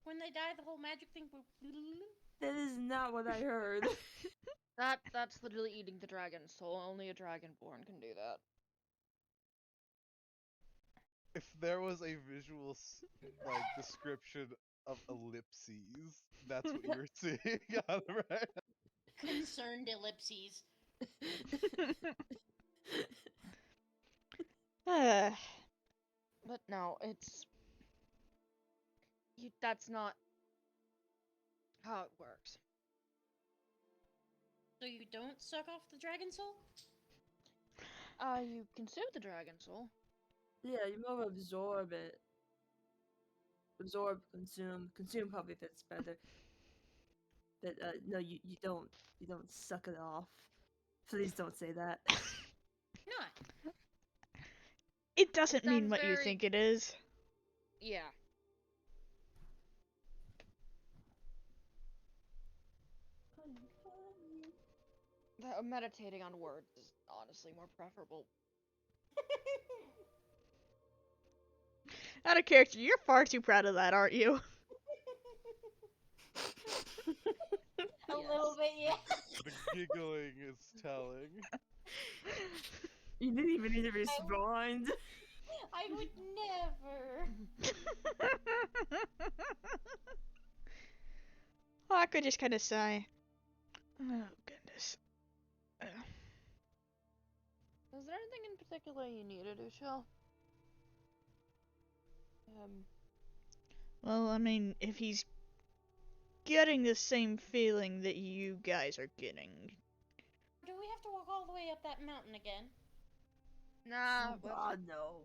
When they die, the whole magic thing. That is not what I heard. That's literally eating the dragon soul. Only a dragonborn can do that. If there was a visual like description of ellipses, that's what you were seeing on the right. Concerned ellipses. But no, it's that's not how it works. So you don't suck off the dragon soul? You consume the dragon soul. Yeah, you more absorb it. Absorb, consume. Consume probably fits better. But no, you don't suck it off. Please don't say that. Not. It doesn't mean Sounds what you very- think it is. Yeah. Meditating on words is honestly more preferable. Out of character, you're far too proud of that, aren't you? A little bit, yeah. The giggling is telling. You didn't even need to respond. I would never. I could just kind of sigh. Oh, goodness. Is there anything in particular you needed, Ushel? Well, I mean, if he's getting the same feeling that you guys are getting. Do we have to walk all the way up that mountain again? Nah, Oh, God, no.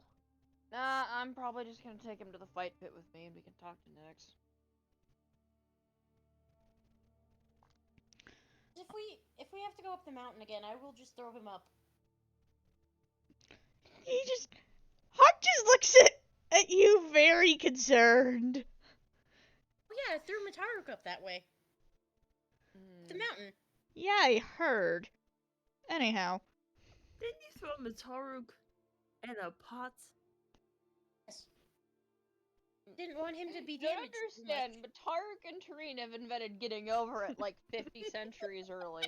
nah, I'm probably just gonna take him to the fight pit with me and we can talk to Nyx. If we have to go up the mountain again, I will just throw him up. Hawk just looks at you very concerned. Oh yeah, I threw Mataruk up that way. The mountain. Yeah, I heard. Anyhow. Didn't you throw Mataruk in a pot? Yes. Didn't want him to be Don't damaged too understand, much. but Taruk and Tareen have invented getting over it like 50 centuries early.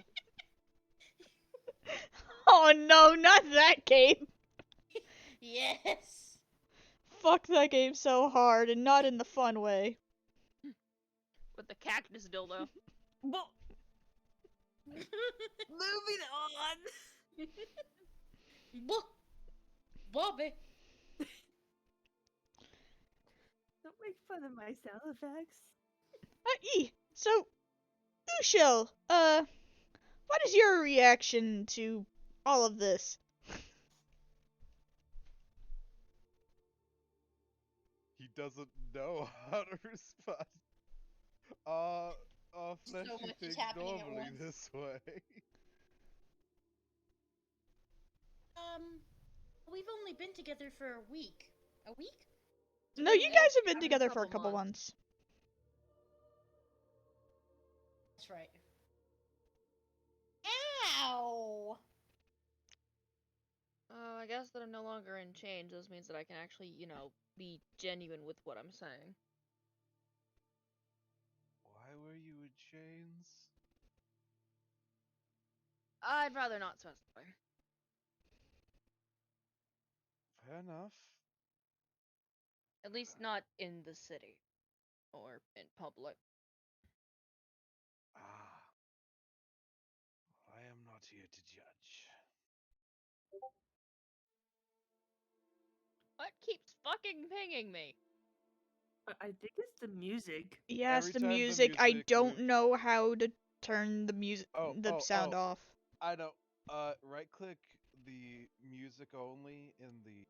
Oh no, not that game. Yes. Fuck that game so hard, and not in the fun way. With the cactus dildo. Well, moving on. Bobby. Don't make fun of my sound effects. So, Ushel, what is your reaction to all of this? He doesn't know how to respond. Flesh, So you much is think happening at normally once. this way. We've only been together for a week. A week? No, you guys have been I've been together for a couple couple months. That's right. Ow! I guess that I'm no longer in chains. This means that I can actually, be genuine with what I'm saying. Why were you in chains? I'd rather not specify. Fair enough. At least not in the city. Or in public. Ah. I am not here to judge. What keeps fucking pinging me? I think it's the music. Yes, Every the time the music. I music don't moves- know how to turn the music, the sound off. I know. Right click the music only in the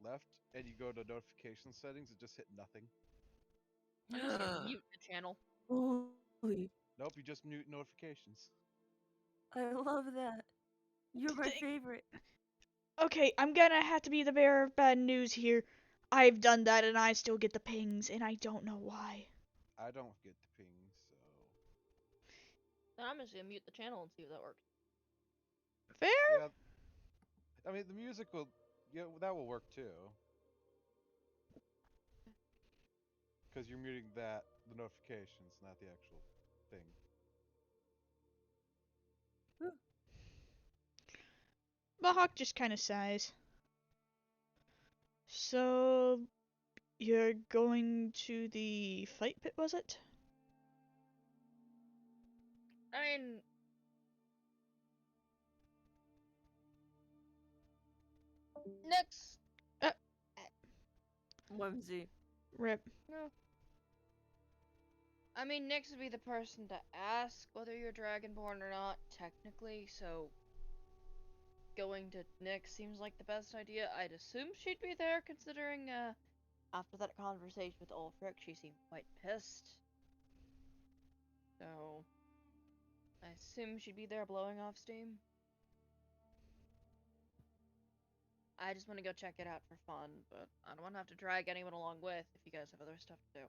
left, and you go to notification settings and just hit nothing. I'm just gonna mute the channel. Holy, Nope, you just mute notifications. I love that. You're my favorite. Okay, I'm gonna have to be the bearer of bad news here. I've done that and I still get the pings, and I don't know why. I don't get the ping, so Then I'm just gonna mute the channel and see if that works. Fair? yeah. I mean, the music will, that will work too. Because you're muting the notifications, not the actual thing. But Hawk just kind of sighs. So, you're going to the fight pit, was it? I mean, Nyx. Whimsy. Rip. No. I mean, Nyx would be the person to ask whether you're Dragonborn or not, technically, so going to Nyx seems like the best idea. I'd assume she'd be there, considering, after that conversation with Ulfric, she seemed quite pissed. So, I assume she'd be there blowing off steam. I just want to go check it out for fun, but I don't want to have to drag anyone along with if you guys have other stuff to do.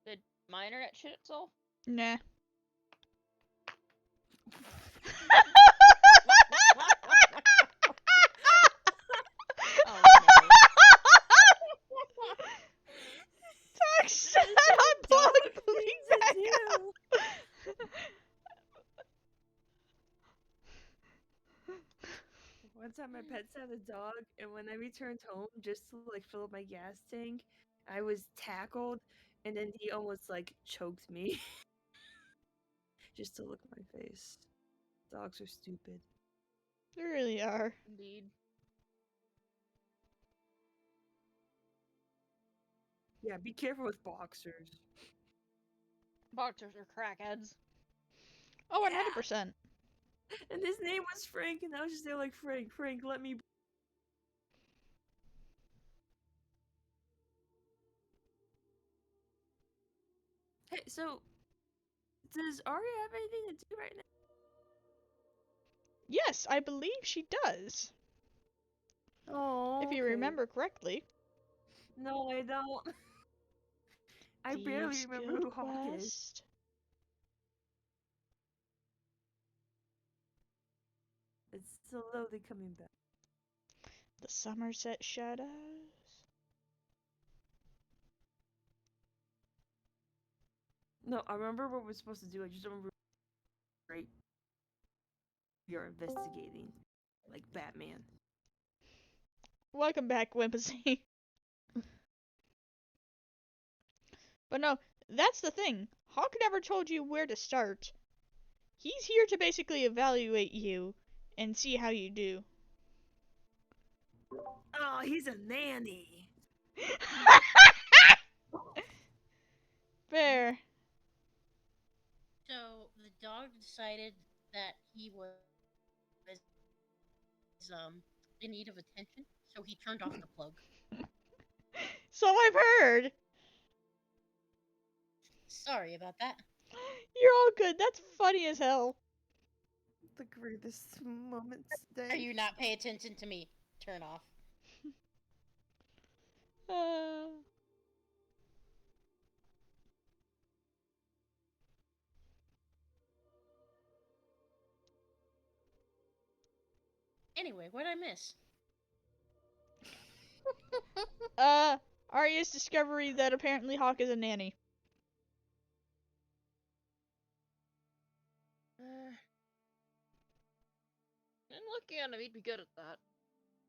Did my internet shit itself? Nah. Oh no. Doc said I Dog plugged thing me to back do. One time my pets had a dog, and when I returned home just to like fill up my gas tank, I was tackled, and then he almost like choked me just to look at my face. Dogs are stupid. They really are. Indeed. Yeah, be careful with boxers. Boxers are crackheads. Oh, Yeah. 100%. And his name was Frank, and I was just there like, Frank, let me. Hey, so does Arya have anything to do right now? Yes, I believe she does. Oh, If you okay. remember correctly. No, I don't. I barely Thieves remember Guild who Hawk is. quest. It's slowly coming back. The Somerset Shadows. No, I remember what we're supposed to do. I just don't remember. Right. You're investigating, like Batman. Welcome back, Wimpasy. But no, that's the thing. Hawk never told you where to start. He's here to basically evaluate you and see how you do. Oh, he's a nanny. Fair. So the dog decided that he was in need of attention, so he turned off the plug. So I've heard. Sorry about that. You're all good. That's funny as hell. The greatest moments today. Are you not pay attention to me? Turn off. Anyway, what'd I miss? Arya's discovery that apparently Hawk is a nanny. And looking at him, he'd be good at that.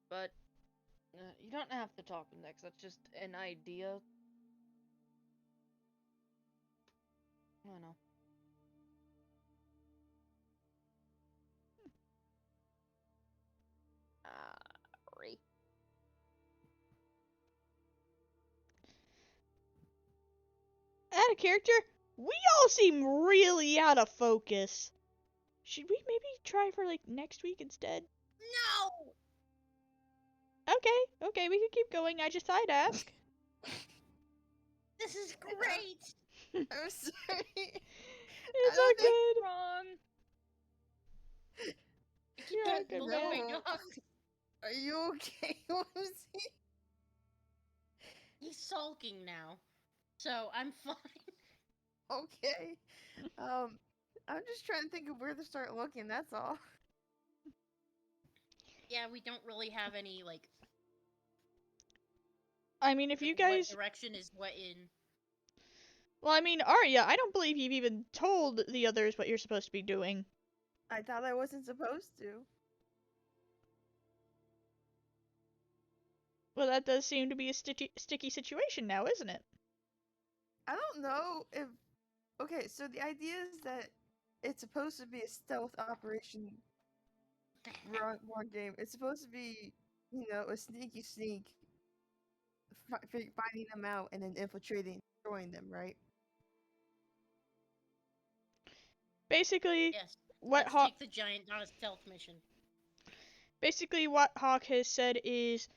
But you don't have to talk to him next. That's just an idea. I don't know. Sorry. Out of character, we all seem really out of focus. Should we maybe try for like next week instead? No! Okay, we can keep going. I just thought I'd ask. This is great! I'm sorry. It's all don't think- good. Wrong. You're all good, Blow my man. dog. Are you okay, Whimsy? He's sulking now. So I'm fine. Okay. I'm just trying to think of where to start looking, that's all. Yeah, we don't really have any, like... I mean, if you like, guys, what direction is what in... Well, I mean, Arya, I don't believe you've even told the others what you're supposed to be doing. I thought I wasn't supposed to. Well, that does seem to be a sticky situation now, isn't it? I don't know if. Okay, so the idea is that it's supposed to be a stealth operation. Wrong game. It's supposed to be, a sneaky sneak, finding them out and then infiltrating, destroying them, right? Basically, Yes. what Let's Hawk take the giant on a stealth mission. what Hawk has said is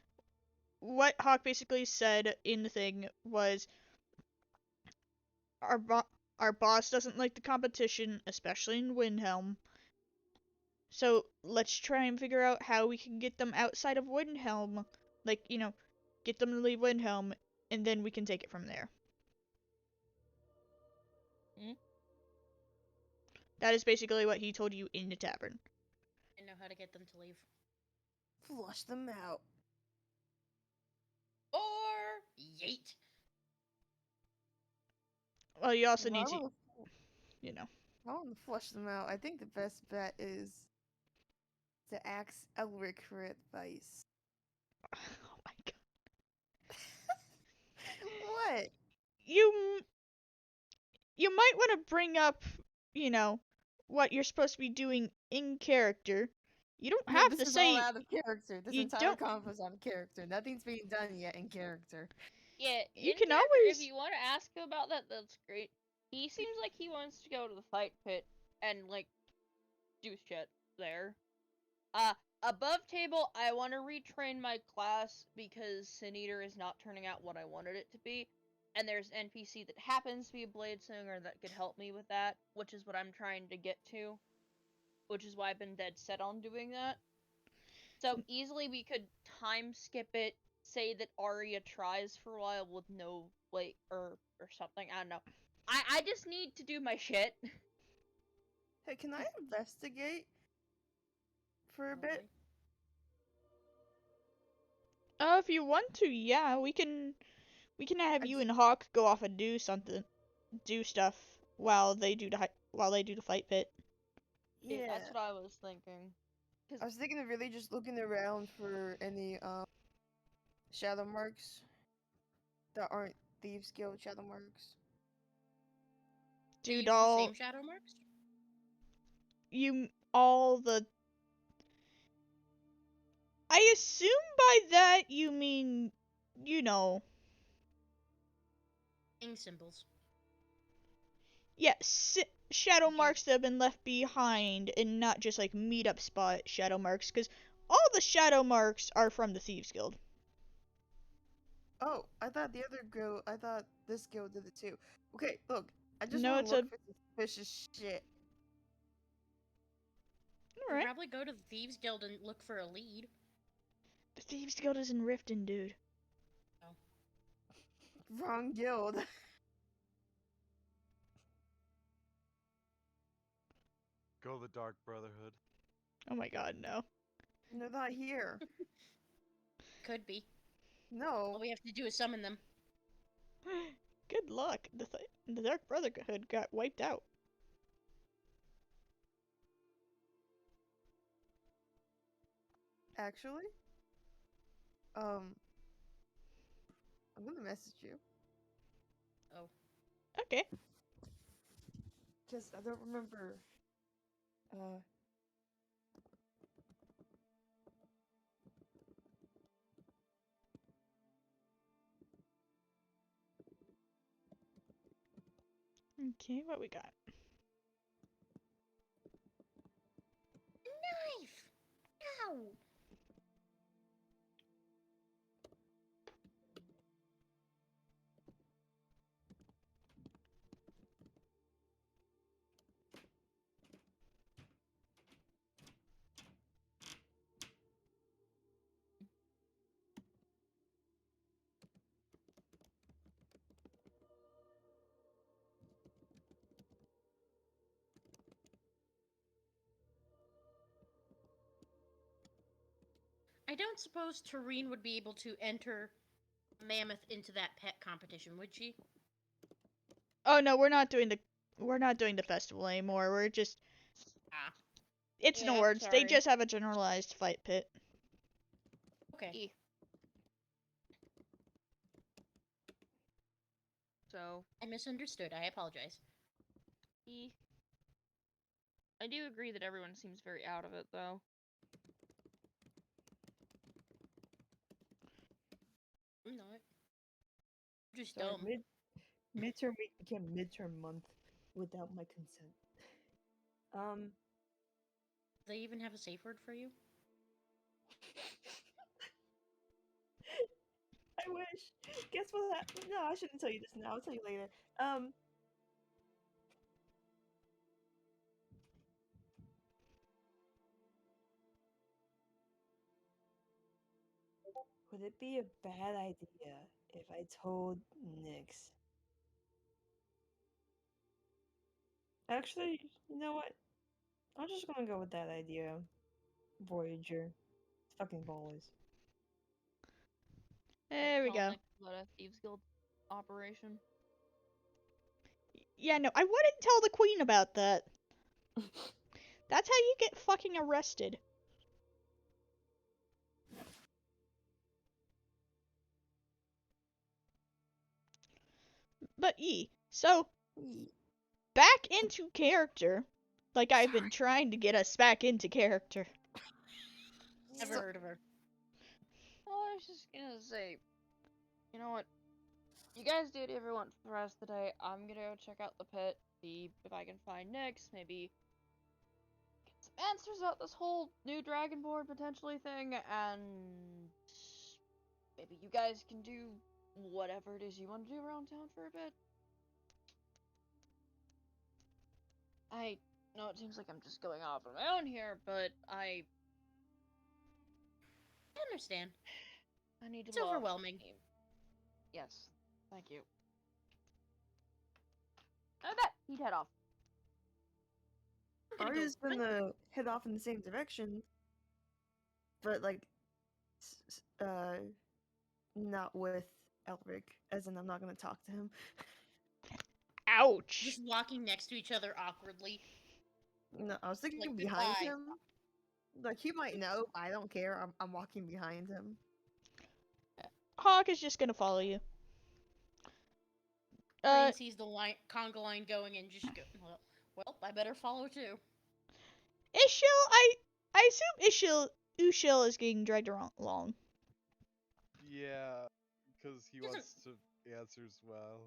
what Hawk basically said in the thing was our boss doesn't like the competition, especially in Windhelm. So let's try and figure out how we can get them outside of Windhelm, like get them to leave Windhelm, and then we can take it from there. Mm. That is basically what he told you in the tavern. I know how to get them to leave. Flush them out. Or yeet. Well, you also Well, need to, I want to flush them out. I think the best bet is to ask Elric for advice. Oh my god. What? You might want to bring up, what you're supposed to be doing in character. You don't No, have this to is all say out of character. This you entire don't. convo is out of character. Nothing's being done yet in character. Yeah, You in can character, always- if you want to ask him about that, that's great. He seems like he wants to go to the fight pit and like do shit there. Above table, I want to retrain my class because Sin Eater is not turning out what I wanted it to be. And there's an NPC that happens to be a blade singer that could help me with that, which is what I'm trying to get to. Which is why I've been dead set on doing that. So easily we could time skip it, say that Arya tries for a while with no like or something. I don't know. I just need to do my shit. Hey, can I investigate for a bit? If you want to, yeah, we can have you and Hawk go off and do stuff while they do the fight pit. Yeah. That's what I was thinking. I was thinking of really just looking around for any shadow marks that aren't Thieves Guild shadow marks. They use Dude, the all same shadow marks? all the. I assume by that you mean, Ing symbols. yeah, shadow Yeah. marks that have been left behind, and not just like meetup spot shadow marks, because all the shadow marks are from the Thieves Guild. Oh, I thought I thought this guild did it too. Okay, look, I just No, want it's to look for suspicious shit. All right. Probably go to the Thieves Guild and look for a lead. The Thieves Guild is in Riften, dude. Wrong guild. Go the Dark Brotherhood. Oh my god, no. They're not here. Could be. No. All we have to do is summon them. Good luck. The Dark Brotherhood got wiped out. Actually, I'm gonna message you. Oh. Okay. Because I don't remember. Okay, what we got? Knife! Ow! I don't suppose Tareen would be able to enter Mammoth into that pet competition, would she? Oh no, we're not doing the festival anymore. We're just Ah, it's Yeah, Nords. They sorry. just have a generalized fight pit. okay. E. So, I misunderstood. I apologize. E. I do agree that everyone seems very out of it, though. I'm not. I'm just Sorry, dumb. midterm week became midterm month without my consent. Do they even have a safe word for you? I wish. Guess what happened? No, I shouldn't tell you this now. I'll tell you later. Would it be a bad idea if I told Nyx? Actually, you know what? I'm just gonna go with that idea. Voyager. It's fucking ballers. There we Tell go. Nick about a Thieves Guild operation. Yeah, no, I wouldn't tell the queen about that. That's how you get fucking arrested. But so back into character. Like I've been trying to get us back into character. Never heard of her. Well, I was just gonna say, you know what? You guys do whatever you want for the rest of the day. I'm gonna go check out the pit, see if I can find Nyx, maybe get some answers about this whole new Dragonborn potentially thing, and maybe you guys can do whatever it is you want to do around town for a bit. I know it seems like I'm just going off on my own here, but I I understand. need to It's blow off overwhelming. steam. Yes, thank you. I bet he'd head off. I'm gonna Arya's go. gonna head off in the same direction, but like, not with Elric. As in, I'm not gonna talk to him. Ouch. Just walking next to each other awkwardly. No, I was thinking Like, behind goodbye. him. Like he might know, but I don't care. I'm walking behind him. Hawk is just gonna follow you. Green sees the conga line going and just go. Well, I better follow too. Ishil, I assume Ushil is getting dragged along. Yeah, because he Doesn't- wants to answer as well.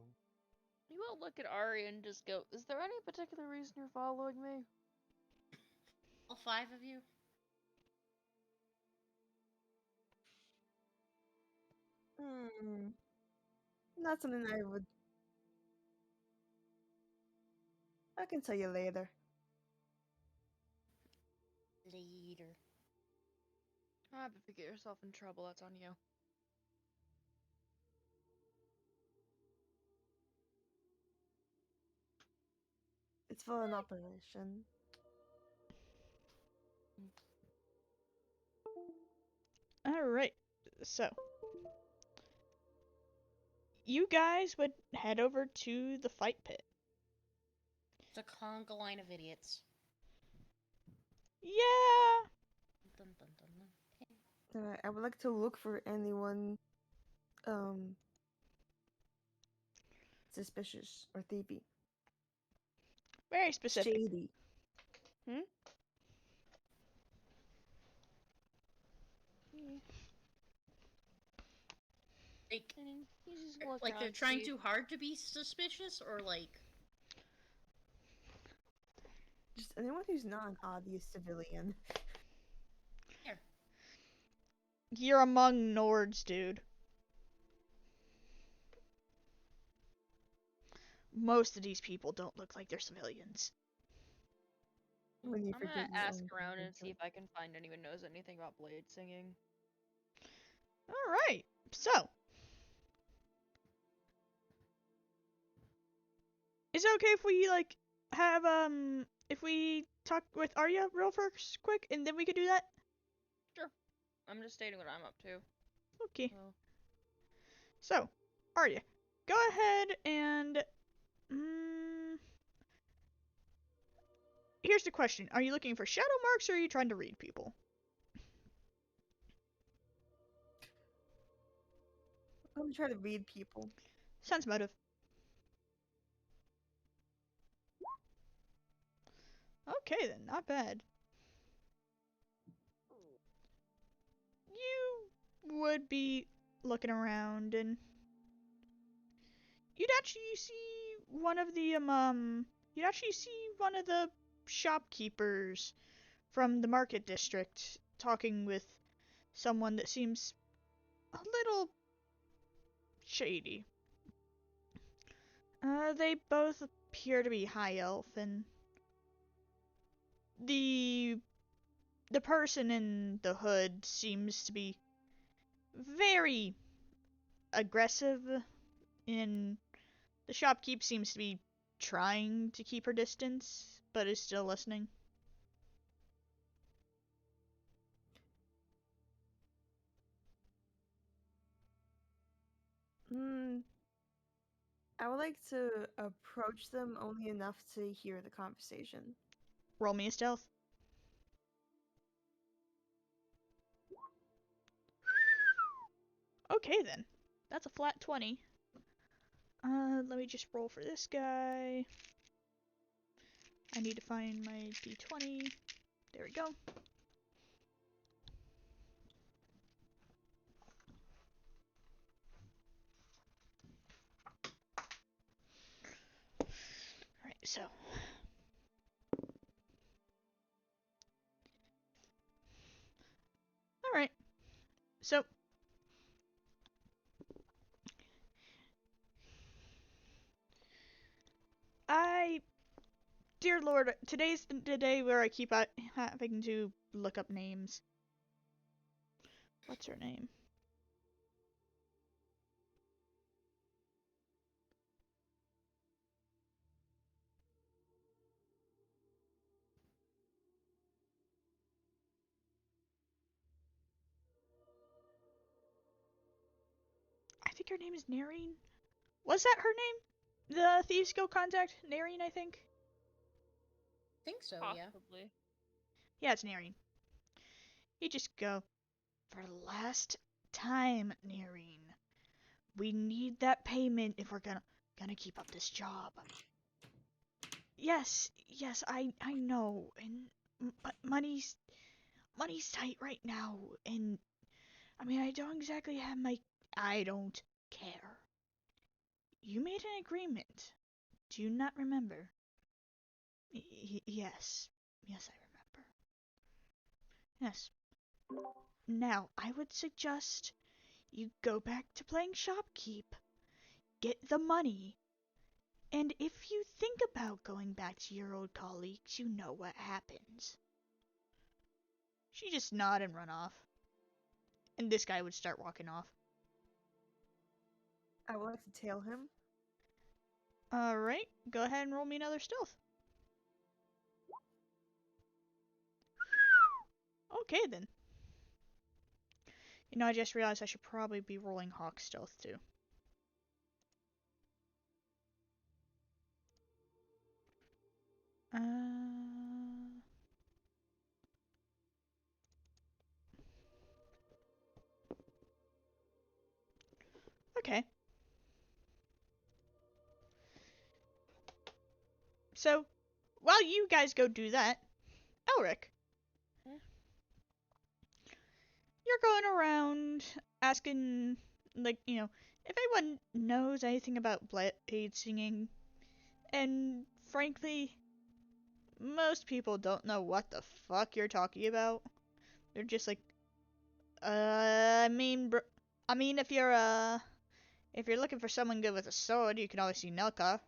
You will look at Ari and just go, is there any particular reason you're following me? All 5 of you. Not something I would. I can tell you later. Later. Ah, but if you get yourself in trouble, that's on you. It's for an operation. Alright, so. You guys would head over to the fight pit. It's a conga line of idiots. Yeah! Dun, dun, dun, dun. Alright, I would like to look for anyone, suspicious or thievy. Very specific. Shady. Like, You just look like they're around, trying see- too hard to be suspicious, or like Just anyone who's not an obvious civilian. You're among Nords, dude. Most of these people don't look like they're civilians. When you I'm forget gonna your ask own around and convention. see if I can find anyone who knows anything about blade singing. Alright, so. Is it okay if we, like, have, if we talk with Arya real first, quick, and then we could do that? I'm just stating what I'm up to. Okay. So, So, Arya, go ahead and Mm, here's the question. Are you looking for shadow marks or are you trying to read people? I'm trying to read people. Sense motive. Okay then, not bad. You would be looking around and you'd actually see one of the you'd actually see one of the shopkeepers from the market district talking with someone that seems a little shady. They both appear to be high elf, and the the person in the hood seems to be very aggressive, and the shopkeep seems to be trying to keep her distance, but is still listening. Hmm. I would like to approach them only enough to hear the conversation. Roll me a stealth. Okay then. That's a flat 20. Let me just roll for this guy. I need to find my d20. There we go. Alright, so. Alright. So. Dear Lord, today's the day where I keep having to look up names. What's her name? I think her name is Narine. Was that her name? The Thieves Guild contact? Narine, I think? Think so, yeah. Possibly. Yeah, it's Narine. You just go, for the last time, Narine. We need that payment if we're gonna keep up this job. Yes, I know, and but money's tight right now, and I mean I don't exactly have my. I don't care. You made an agreement. Do you not remember? Yes, yes, I remember. Yes. Now I would suggest you go back to playing shopkeep, get the money, and if you think about going back to your old colleagues, you know what happens. She just nod and run off. And this guy would start walking off. I would like to tail him. Alright, go ahead and roll me another stealth. Okay then. You know, I just realized I should probably be rolling Hawk stealth too. Uh... Okay. So, while you guys go do that, Elric, you're going around asking, like, you know, if anyone knows anything about blade singing, and frankly, most people don't know what the fuck you're talking about. They're just like, I mean, if you're looking for someone good with a sword, you can always see Nelka.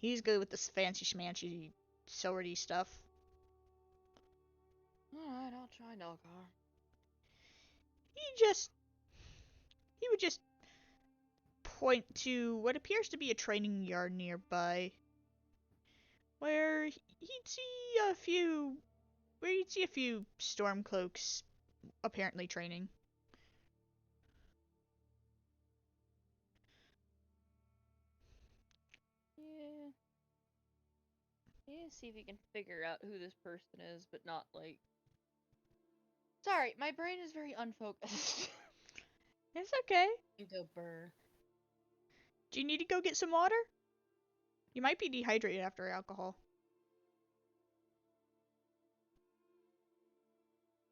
He's good with this fancy schmancy swordy stuff. Alright, I'll try Nelgar. He just, he would just point to what appears to be a training yard nearby, where you'd see a few stormcloaks apparently training. me see if you can figure out who this person is, but not like. Sorry, my brain is very unfocused. It's okay. You go burr. Do you need to go get some water? You might be dehydrated after alcohol.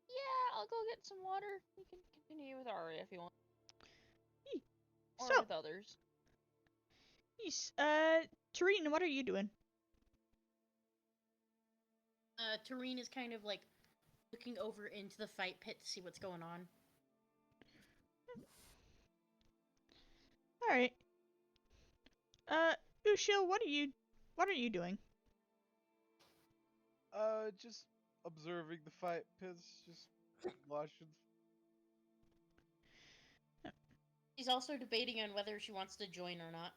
Yeah, I'll go get some water. You can continue with Aria if you want. Yee. Or So, with others. yes, Tareen, what are you doing? Tareen is kind of like looking over into the fight pit to see what's going on. Alright. Ushil, what are you doing? Just observing the fight pits, just watching. She's also debating on whether she wants to join or not.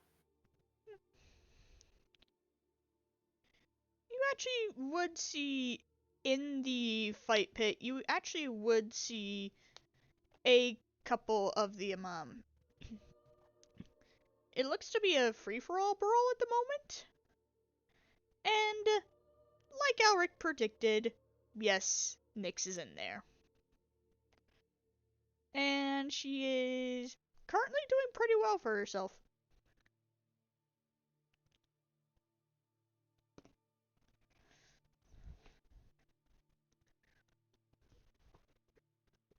You actually would see in the fight pit, you actually would see a couple of the it looks to be a free-for-all brawl at the moment. And like Alric predicted, yes, Nyx is in there. And she is currently doing pretty well for herself.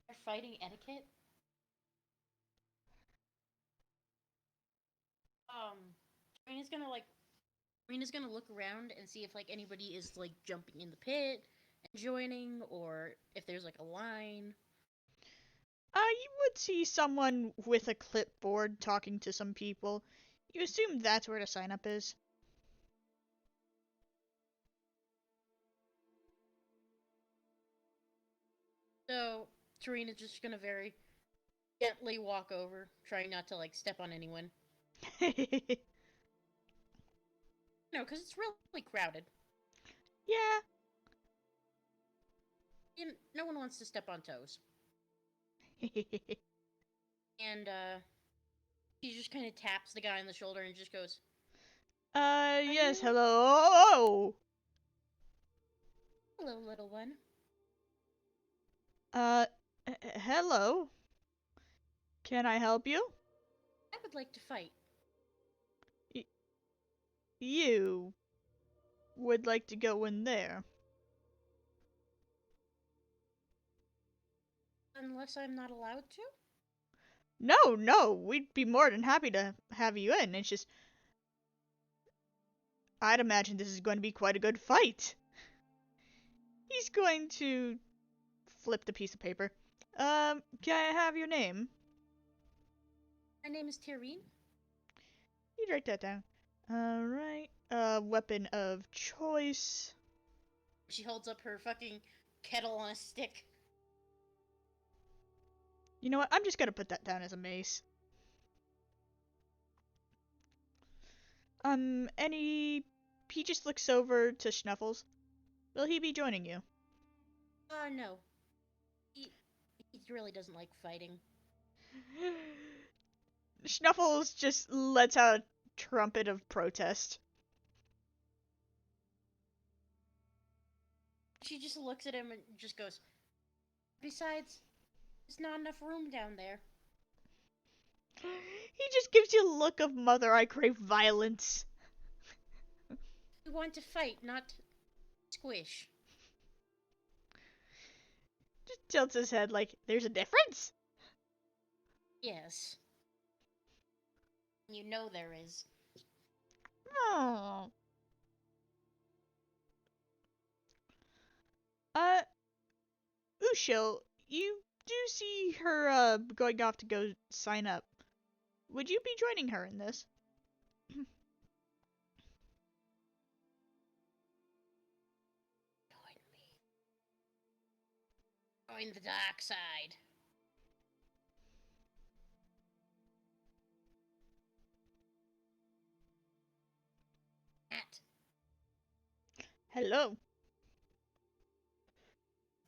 They're fighting etiquette. Rena's gonna look around and see if like anybody is like jumping in the pit and joining, or if there's like a line. You would see someone with a clipboard talking to some people. You assume that's where the sign up is. So Tarina's just gonna very gently walk over, trying not to like step on anyone. No, because it's really crowded. Yeah. No one wants to step on toes. And he just kind of taps the guy on the shoulder and just goes, Yes, you- hello. "Hello, little one." Hello. Can I help you? I would like to fight. You would like to go in there. Unless I'm not allowed to? No, we'd be more than happy to have you in. It's just, I'd imagine this is going to be quite a good fight. He's going to flip the piece of paper. Can I have your name? My name is Tyreen. You'd write that down. Alright. Weapon of choice. She holds up her fucking kettle on a stick. You know what? I'm just gonna put that down as a mace. Any... He just looks over to Schnuffles. Will he be joining you? No. He really doesn't like fighting. Schnuffles just lets out a trumpet of protest. She just looks at him and just goes, "Besides, there's not enough room down there." He just gives you a look of mother, I crave violence. We want to fight, not squish. Just tilts his head like, there's a difference? Yes. You know there is. Oh. Ushil, you do see her, going off to go sign up. Would you be joining her in this? Join me. Join the dark side. Matt. Hello.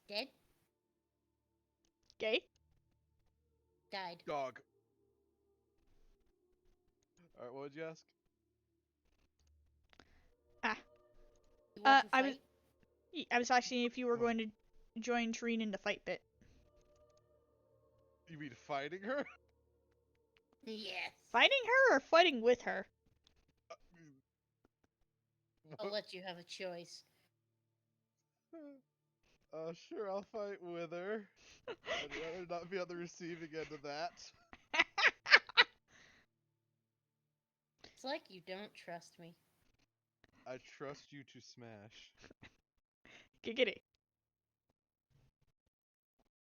Dead? Gay? Died. Dog. Alright, what would you ask? You want to I fight? was asking if you were Oh. going to join Trine in the fight bit. You mean fighting her? Yes. Fighting her or fighting with her? I'll let you have a choice. Sure, I'll fight with her. I'd rather not be on the receiving end of that. It's like you don't trust me. I trust you to smash. Giggity.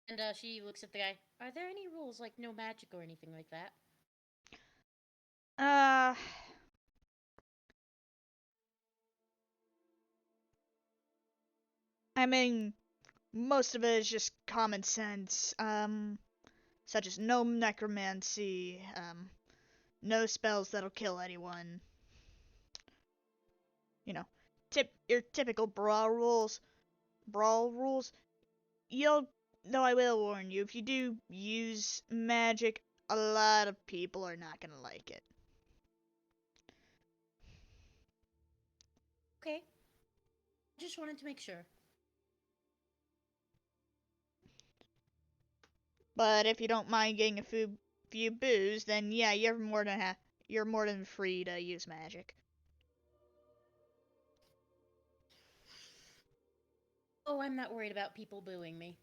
And she looks at the guy. Are there any rules, like no magic or anything like that? I mean, most of it is just common sense, such as no necromancy, no spells that'll kill anyone. You know, your typical brawl rules. Though I will warn you, if you do use magic, a lot of people are not gonna like it. Okay. Just wanted to make sure. But if you don't mind getting a few boos, then yeah, you're more than free to use magic. Oh, I'm not worried about people booing me.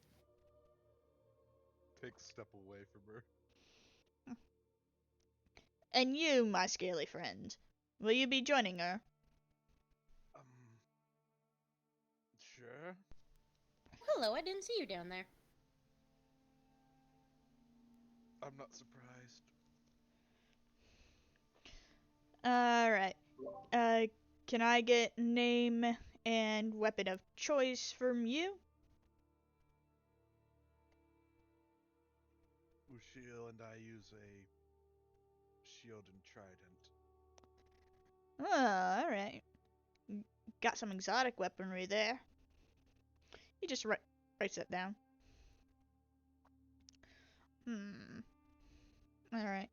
Take a step away from her. And you, my scaly friend, will you be joining her? Sure. Hello, I didn't see you down there. I'm not surprised. Alright. Can I get name and weapon of choice from you? Ushil and I use a shield and trident. Oh, alright. Got some exotic weaponry there. He just writes that down. Alright.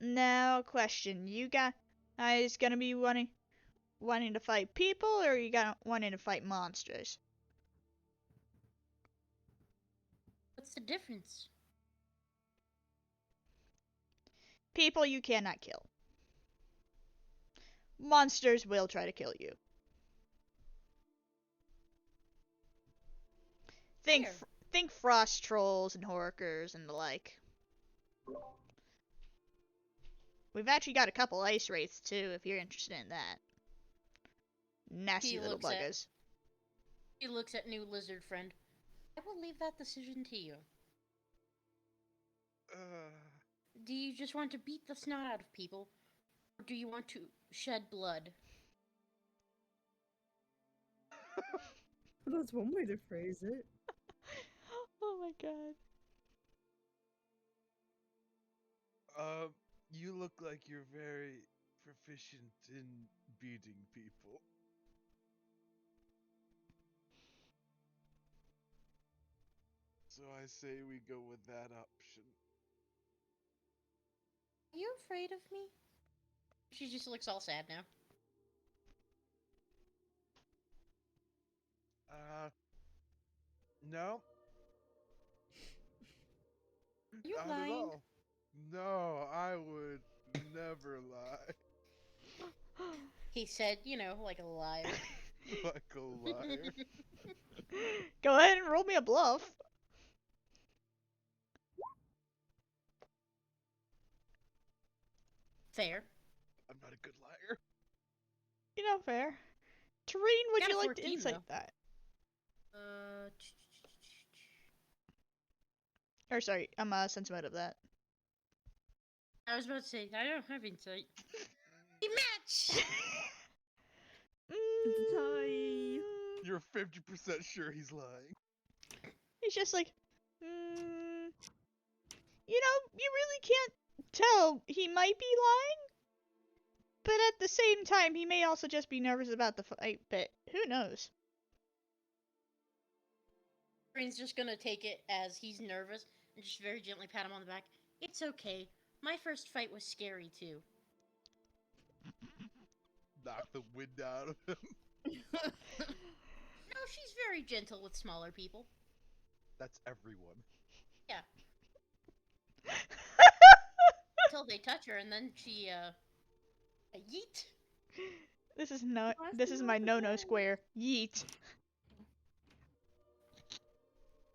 Now, question. You guys gonna be wanting to fight people, or you wanting to fight monsters? What's the difference? People you cannot kill. Monsters will try to kill you. Fair. Think frost trolls and horkers and the like. We've actually got a couple ice wraiths too, if you're interested in that. Nasty He little looks at- buggers. He looks at new lizard friend. I will leave that decision to you. Do you just want to beat the snot out of people? Or do you want to shed blood? That's one way to phrase it. Oh my god. You look like you're very proficient in beating people. So I say we go with that option. Are you afraid of me? She just looks all sad now. No. Are you Not lying? at all. No, I would never lie. He said, like a liar. Like a liar. Go ahead and roll me a bluff. Fair. I'm not a good liar. You know, fair. Tareen, would Got a you like to 14 insight though. that? Uh, Or sorry, I'm sentiment that. I was about to say, I don't have insight. We match! Tie. You're 50% sure he's lying. He's just like, you really can't tell. He might be lying, but at the same time, he may also just be nervous about the fight bit. Who knows? Green's just gonna take it as he's nervous and just very gently pat him on the back. It's okay. My first fight was scary too. Knock the wind out of him. No, she's very gentle with smaller people. That's everyone. Yeah. Until they touch her, and then she, yeet. This is not. Last This is one my of the no-no day. square. Yeet.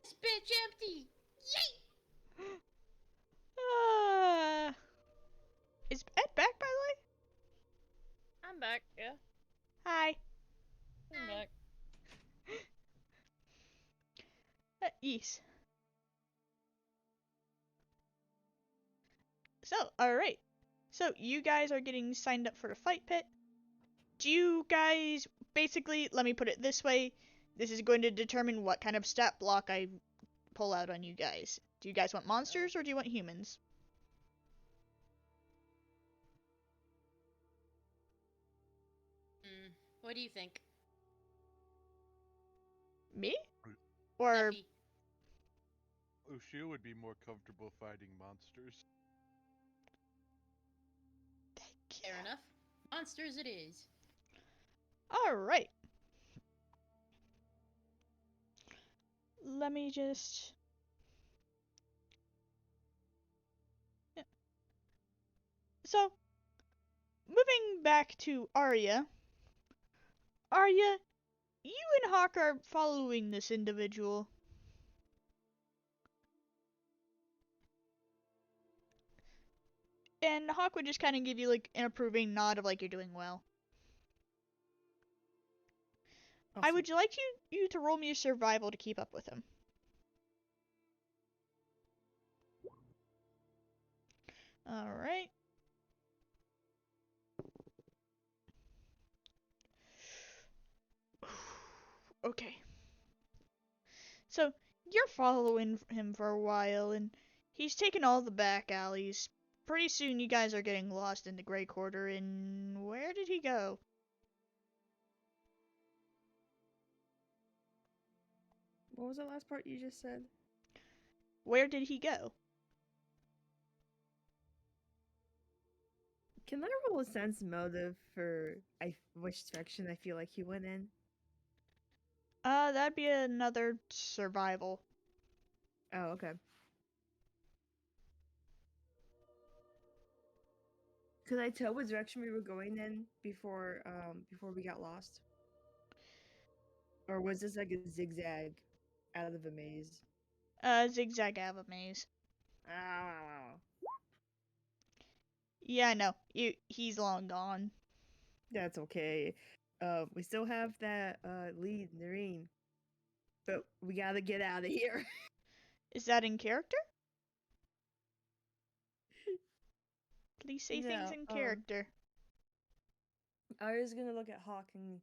This bitch empty. Yeet. Is Ed back, by the way? I'm back. Yeah, Hi. I'm back. Yes. So, alright. So, you guys are getting signed up for the fight pit. Do you guys, basically, let me put it this way, this is going to determine what kind of stat block I pull out on you guys. Do you guys want monsters or do you want humans? What do you think? Me? Or Steffi? Ushio would be more comfortable fighting monsters. Fair enough. Monsters it is. alright. Let me just... Yeah. So, moving back to Arya. Arya, you and Hawk are following this individual. And Hawk would just kind of give you like an approving nod of like you're doing well. I Awesome. would like you to roll me a survival to keep up with him. Alright. Okay. So, you're following him for a while, and he's taken all the back alleys. Pretty soon you guys are getting lost in the Grey Quarter, and where did he go? What was the last part you just said? Where did he go? Can I roll a sense motive for which direction I feel like he went in? That'd be another survival. Oh, okay. Could I tell what direction we were going in before we got lost? Or was this like a zigzag out of a maze? Zigzag out of a maze. Ah, Yeah, no, he's long gone. that's okay. We still have that lead, Noreen. But we gotta get out of here. Is that in character? Please say things No, in character. I was gonna look at Hawk and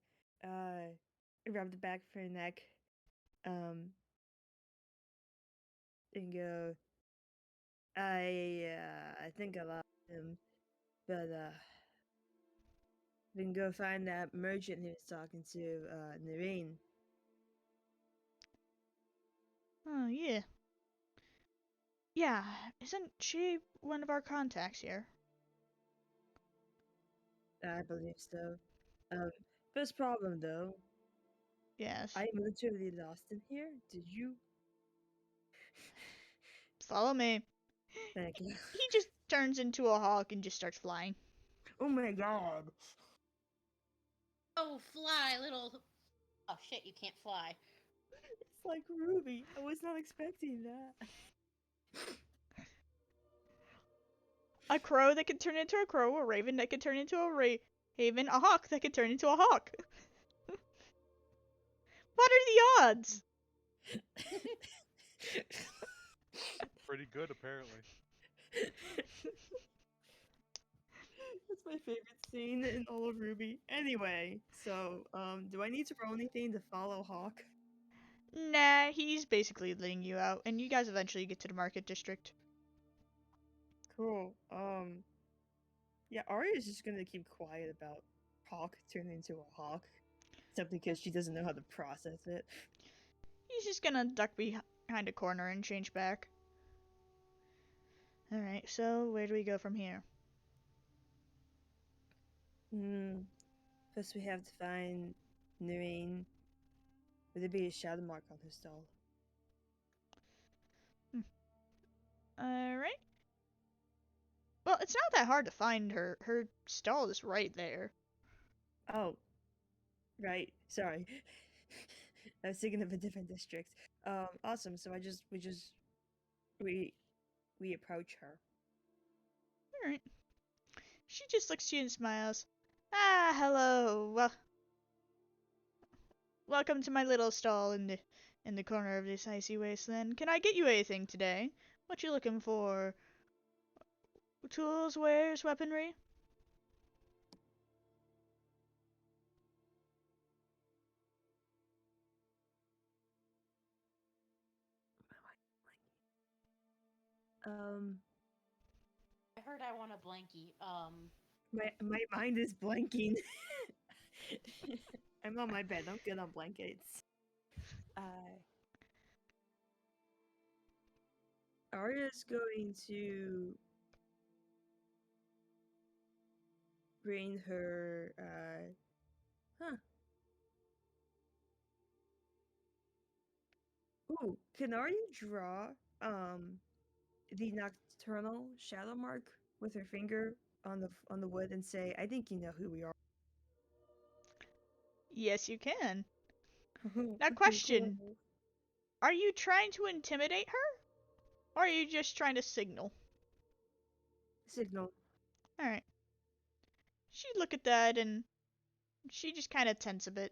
rub the back of her neck, and go. I think I lost him, but we can go find that merchant he was talking to, Noreen. Oh, yeah. Yeah, isn't she one of our contacts here? I believe so. First problem though, Yes. I literally lost him here. Did you? Follow me. Thank you. He just turns into a hawk and just starts flying. Oh my god. Oh, fly, little. Oh shit, you can't fly. It's like Ruby. I was not expecting that. A crow that could turn into a crow, a raven that could turn into a raven, a hawk that could turn into a hawk. What are the odds? Pretty good, apparently. That's my favorite scene in all of Ruby. Anyway, so do I need to roll anything to follow Hawk? Nah, he's basically letting you out, and you guys eventually get to the market district. Cool. Yeah, Arya's just gonna keep quiet about Hawk turning into a hawk, simply because she doesn't know how to process it. He's just gonna duck behind a corner and change back. Alright, so where do we go from here? First we have to find Noreen, would there be a shadow mark on her stall? Alright. Well, it's not that hard to find her. Her stall is right there. Oh, right. Sorry. I was thinking of a different district. Awesome. So we approach her. Alright. She just looks at you and smiles. Ah, hello. Welcome to my little stall in the corner of this icy wasteland. Can I get you anything today? What you looking for? Tools, wares, weaponry? I heard I want a blankie. My mind is blanking. I'm on my bed. I'm good on blankets. Arya's going to bring her. Ooh, can Arya draw the nocturnal shadow mark with her finger on the wood and say, "I think you know who we are." Yes, you can. Now, Okay, question. cool. Are you trying to intimidate her? Or are you just trying to signal? Signal. Alright. She'd look at that and she just kind of tense a bit.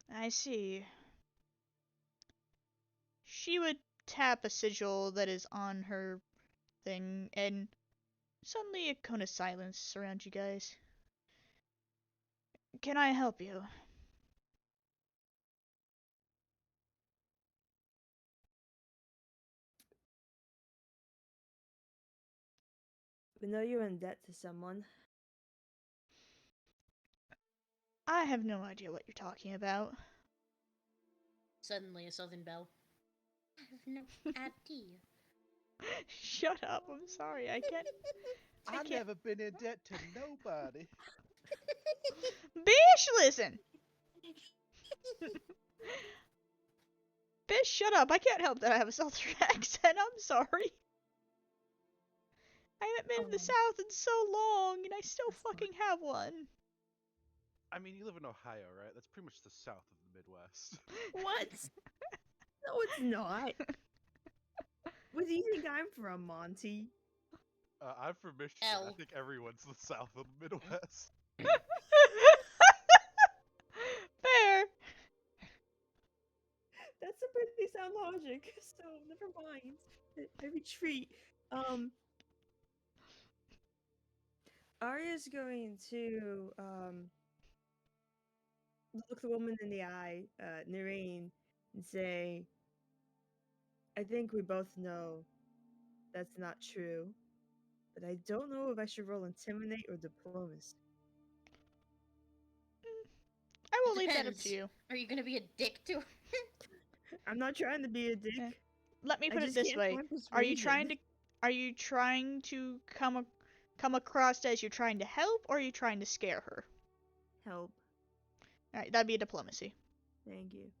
I see. She would tap a sigil that is on her thing, and suddenly a cone of silence surrounds you guys. Can I help you? We know you're in debt to someone. I have no idea what you're talking about. Suddenly, a Southern Belle. I have no idea. Shut up, I'm sorry, I can't. I've never been in debt to nobody. Bish, listen! Bish, shut up, I can't help that I have a Southern accent, I'm sorry. I haven't been in the South in so long, and I still fucking have one. I mean, you live in Ohio, right? That's pretty much the south of the Midwest. What? No, it's not. Where do you think I'm from, Monty? I'm from Michigan. I think everyone's the south of the Midwest. Fair. That's a pretty sound logic, so never mind. I retreat. Arya's going to look the woman in the eye, Nareen, and say, "I think we both know that's not true, but I don't know if I should roll intimidate or diplomacy." I will leave that up to you. Are you gonna be a dick to her? I'm not trying to be a dick. Yeah. Let me I put it just this can't way: find Are you persuasion. trying to come across as you're trying to help, or are you trying to scare her? Help. All right, that'd be a diplomacy. Thank you.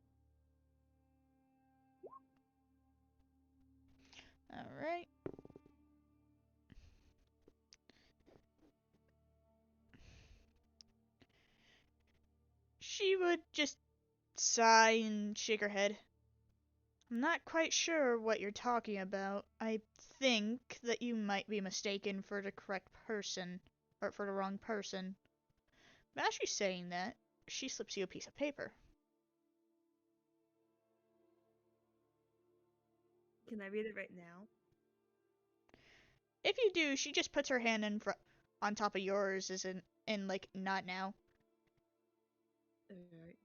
All right. She would just sigh and shake her head. I'm not quite sure what you're talking about. I think that you might be mistaken for the correct person, or for the wrong person. But as she's saying that, she slips you a piece of paper. Can I read it right now? If you do, she just puts her hand on top of yours, as in like, not now. Alright.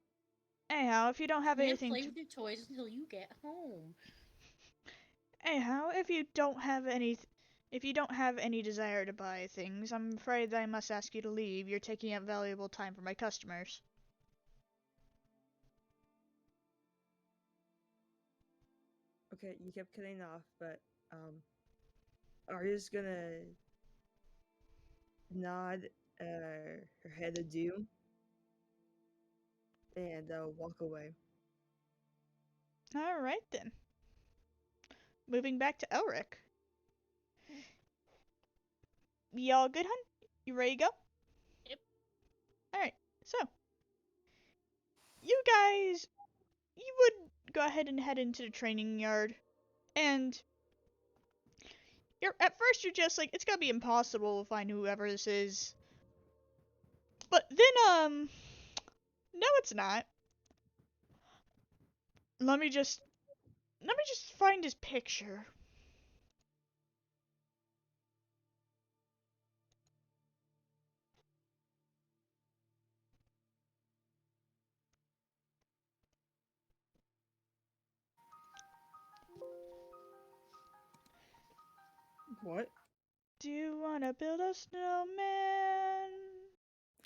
Anyhow, if you don't have Can't anything play to... with your toys until you get home. Anyhow, if you don't have any desire to buy things, I'm afraid that I must ask you to leave. You're taking up valuable time for my customers. Okay, you kept cutting off, but Arya's gonna nod her head adieu and walk away. All right then. Moving back to Elric. Y'all good, hun? You ready to go? Yep. All right. So, you guys, you would go ahead and head into the training yard, and at first you're just like, it's gonna be impossible to find whoever this is. But then, no, it's not. Let me just find his picture. What? Do you wanna build a snowman?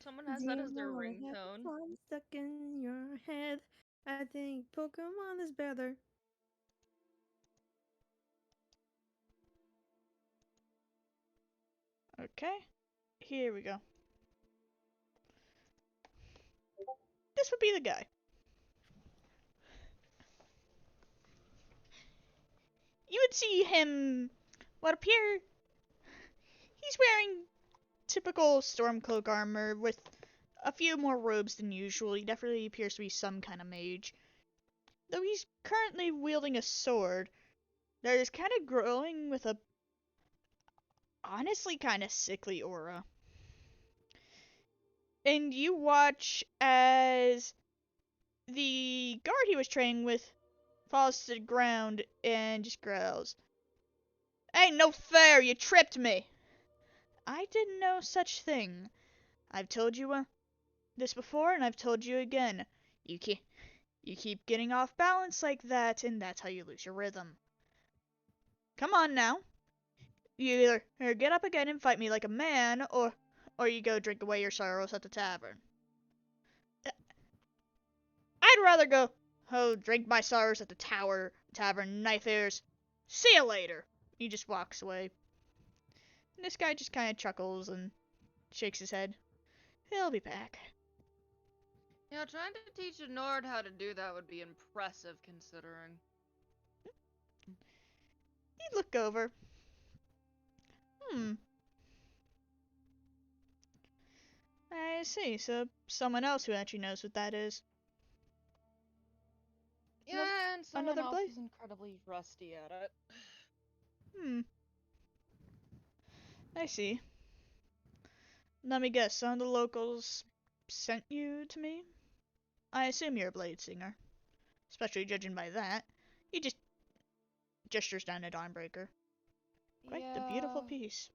Someone has that as their Have ringtone. fun stuck in your head. I think Pokemon is better. Okay, here we go. This would be the guy. You would see him, what appear, he's wearing typical Stormcloak armor with a few more robes than usual. He definitely appears to be some kind of mage. Though he's currently wielding a sword that is kind of glowing with a honestly kind of sickly aura. And you watch as the guard he was training with falls to the ground and just growls. Ain't no fair, you tripped me! I did no such thing. I've told you this before, and I've told you again. You keep getting off balance like that, and that's how you lose your rhythm. Come on now. You either get up again and fight me like a man, or you go drink away your sorrows at the tavern. I'd rather go drink my sorrows at the tavern, knife ears. See you later. He just walks away. And this guy just kind of chuckles and shakes his head. He'll be back. Yeah, trying to teach a Nord how to do that would be impressive, considering. He'd look over. I see. So someone else who actually knows what that is. Yeah, and someone another else place? is incredibly rusty at it. I see. Let me guess, some of the locals sent you to me? I assume you're a blade singer. Especially judging by that. He just gestures down at Dawnbreaker. Quite the beautiful piece.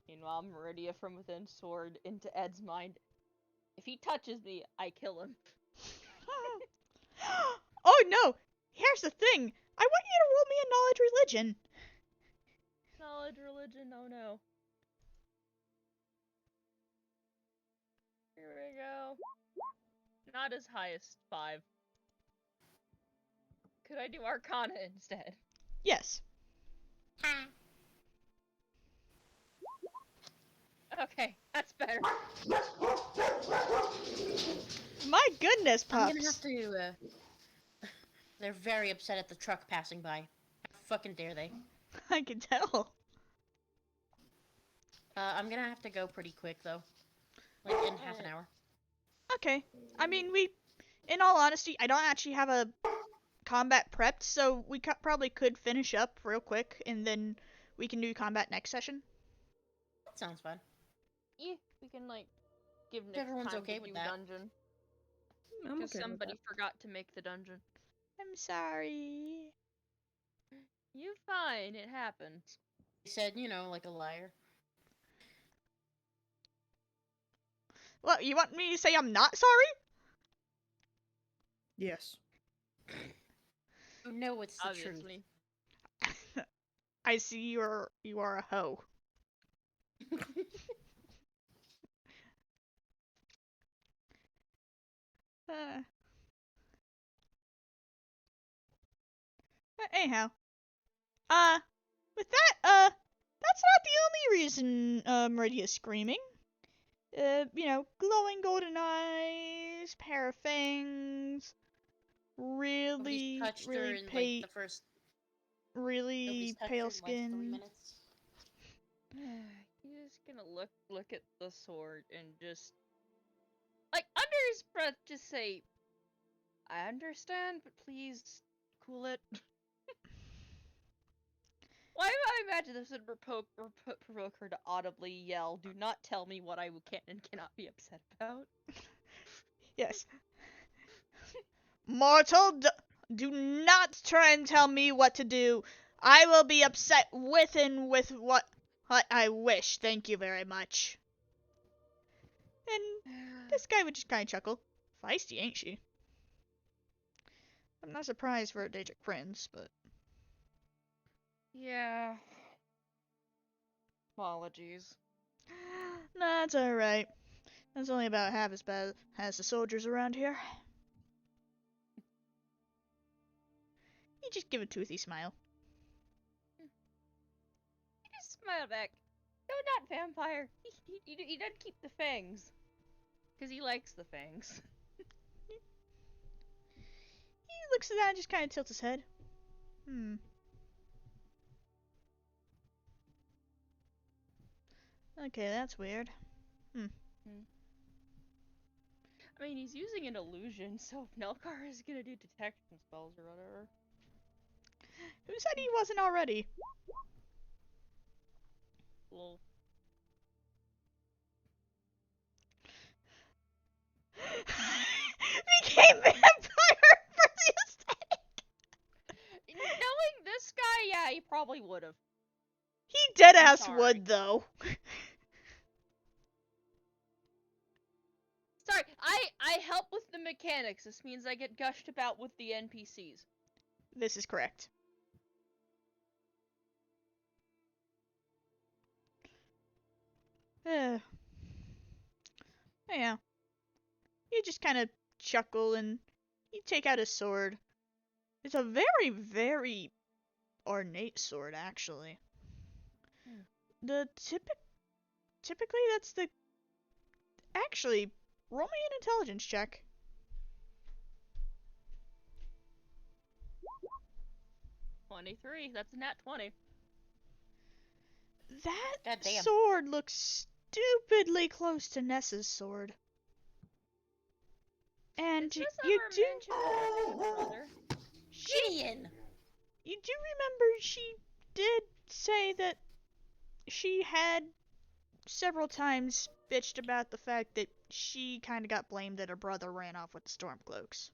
Meanwhile, Meridia from within soared into Ed's mind. If he touches me, I kill him. Oh no! Here's the thing! I want you to roll me a knowledge religion. Knowledge religion, oh no. Here we go. Not as high as 5. Could I do Arcana instead? Yes. Okay, that's better. My goodness, Pups. I'm gonna have to, They're very upset at the truck passing by. How fucking dare they? I can tell. I'm gonna have to go pretty quick, though. Like, in half an hour. Okay. I mean, in all honesty, I don't actually have a combat prepped, so we probably could finish up real quick, and then we can do combat next session. That sounds fun. Yeah, we can, like, give Nick Everyone's time okay to with do that. dungeon. I'm Because okay with somebody that. forgot to make the dungeon. I'm sorry. You fine, it happens. He said, you know, like a liar. What, you want me to say I'm not sorry? Yes. You know it's the truth. Obviously. I see you are a hoe. Anyhow. With that, that's not the only reason Meridia's screaming. You know, glowing golden eyes, pair of fangs, Nobody's touched her in like the first. really Nobody's touched her pale in like 3 skin. minutes. He's just gonna look at the sword and just like under his breath just say, I understand, but please cool it. Why do I imagine this would provoke her to audibly yell, do not tell me what I can and cannot be upset about? Yes. Mortal, do not try and tell me what to do. I will be upset with what I wish. Thank you very much. And this guy would just kind of chuckle. Feisty, ain't she? I'm not surprised for a Daedric prince, but... Yeah. Apologies. That's alright. That's only about half as bad as the soldiers around here. You just give a toothy smile. He just smiled back. No, not vampire. He doesn't keep the fangs. Because he likes the fangs. He looks at that and just kind of tilts his head. Okay, that's weird. I mean, he's using an illusion, so if Nelkar is gonna do detection spells or whatever. Who said he wasn't already? Lol. Became vampire for the aesthetic. Knowing this guy, yeah, he probably would have. He dead ass sorry. would though. Sorry, I help with the mechanics. This means I get gushed about with the NPCs. This is correct. Yeah. You just kind of chuckle and you take out his sword. It's a very, very ornate sword, actually. The typically that's the... Actually, roll me an intelligence check. $23. That's a nat 20. That Goddamn. sword looks stupidly close to Nessa's sword. And This you ever do... mentioned having a brother? Gideon! You do remember she did say that she had several times bitched about the fact that she kind of got blamed that her brother ran off with the Stormcloaks.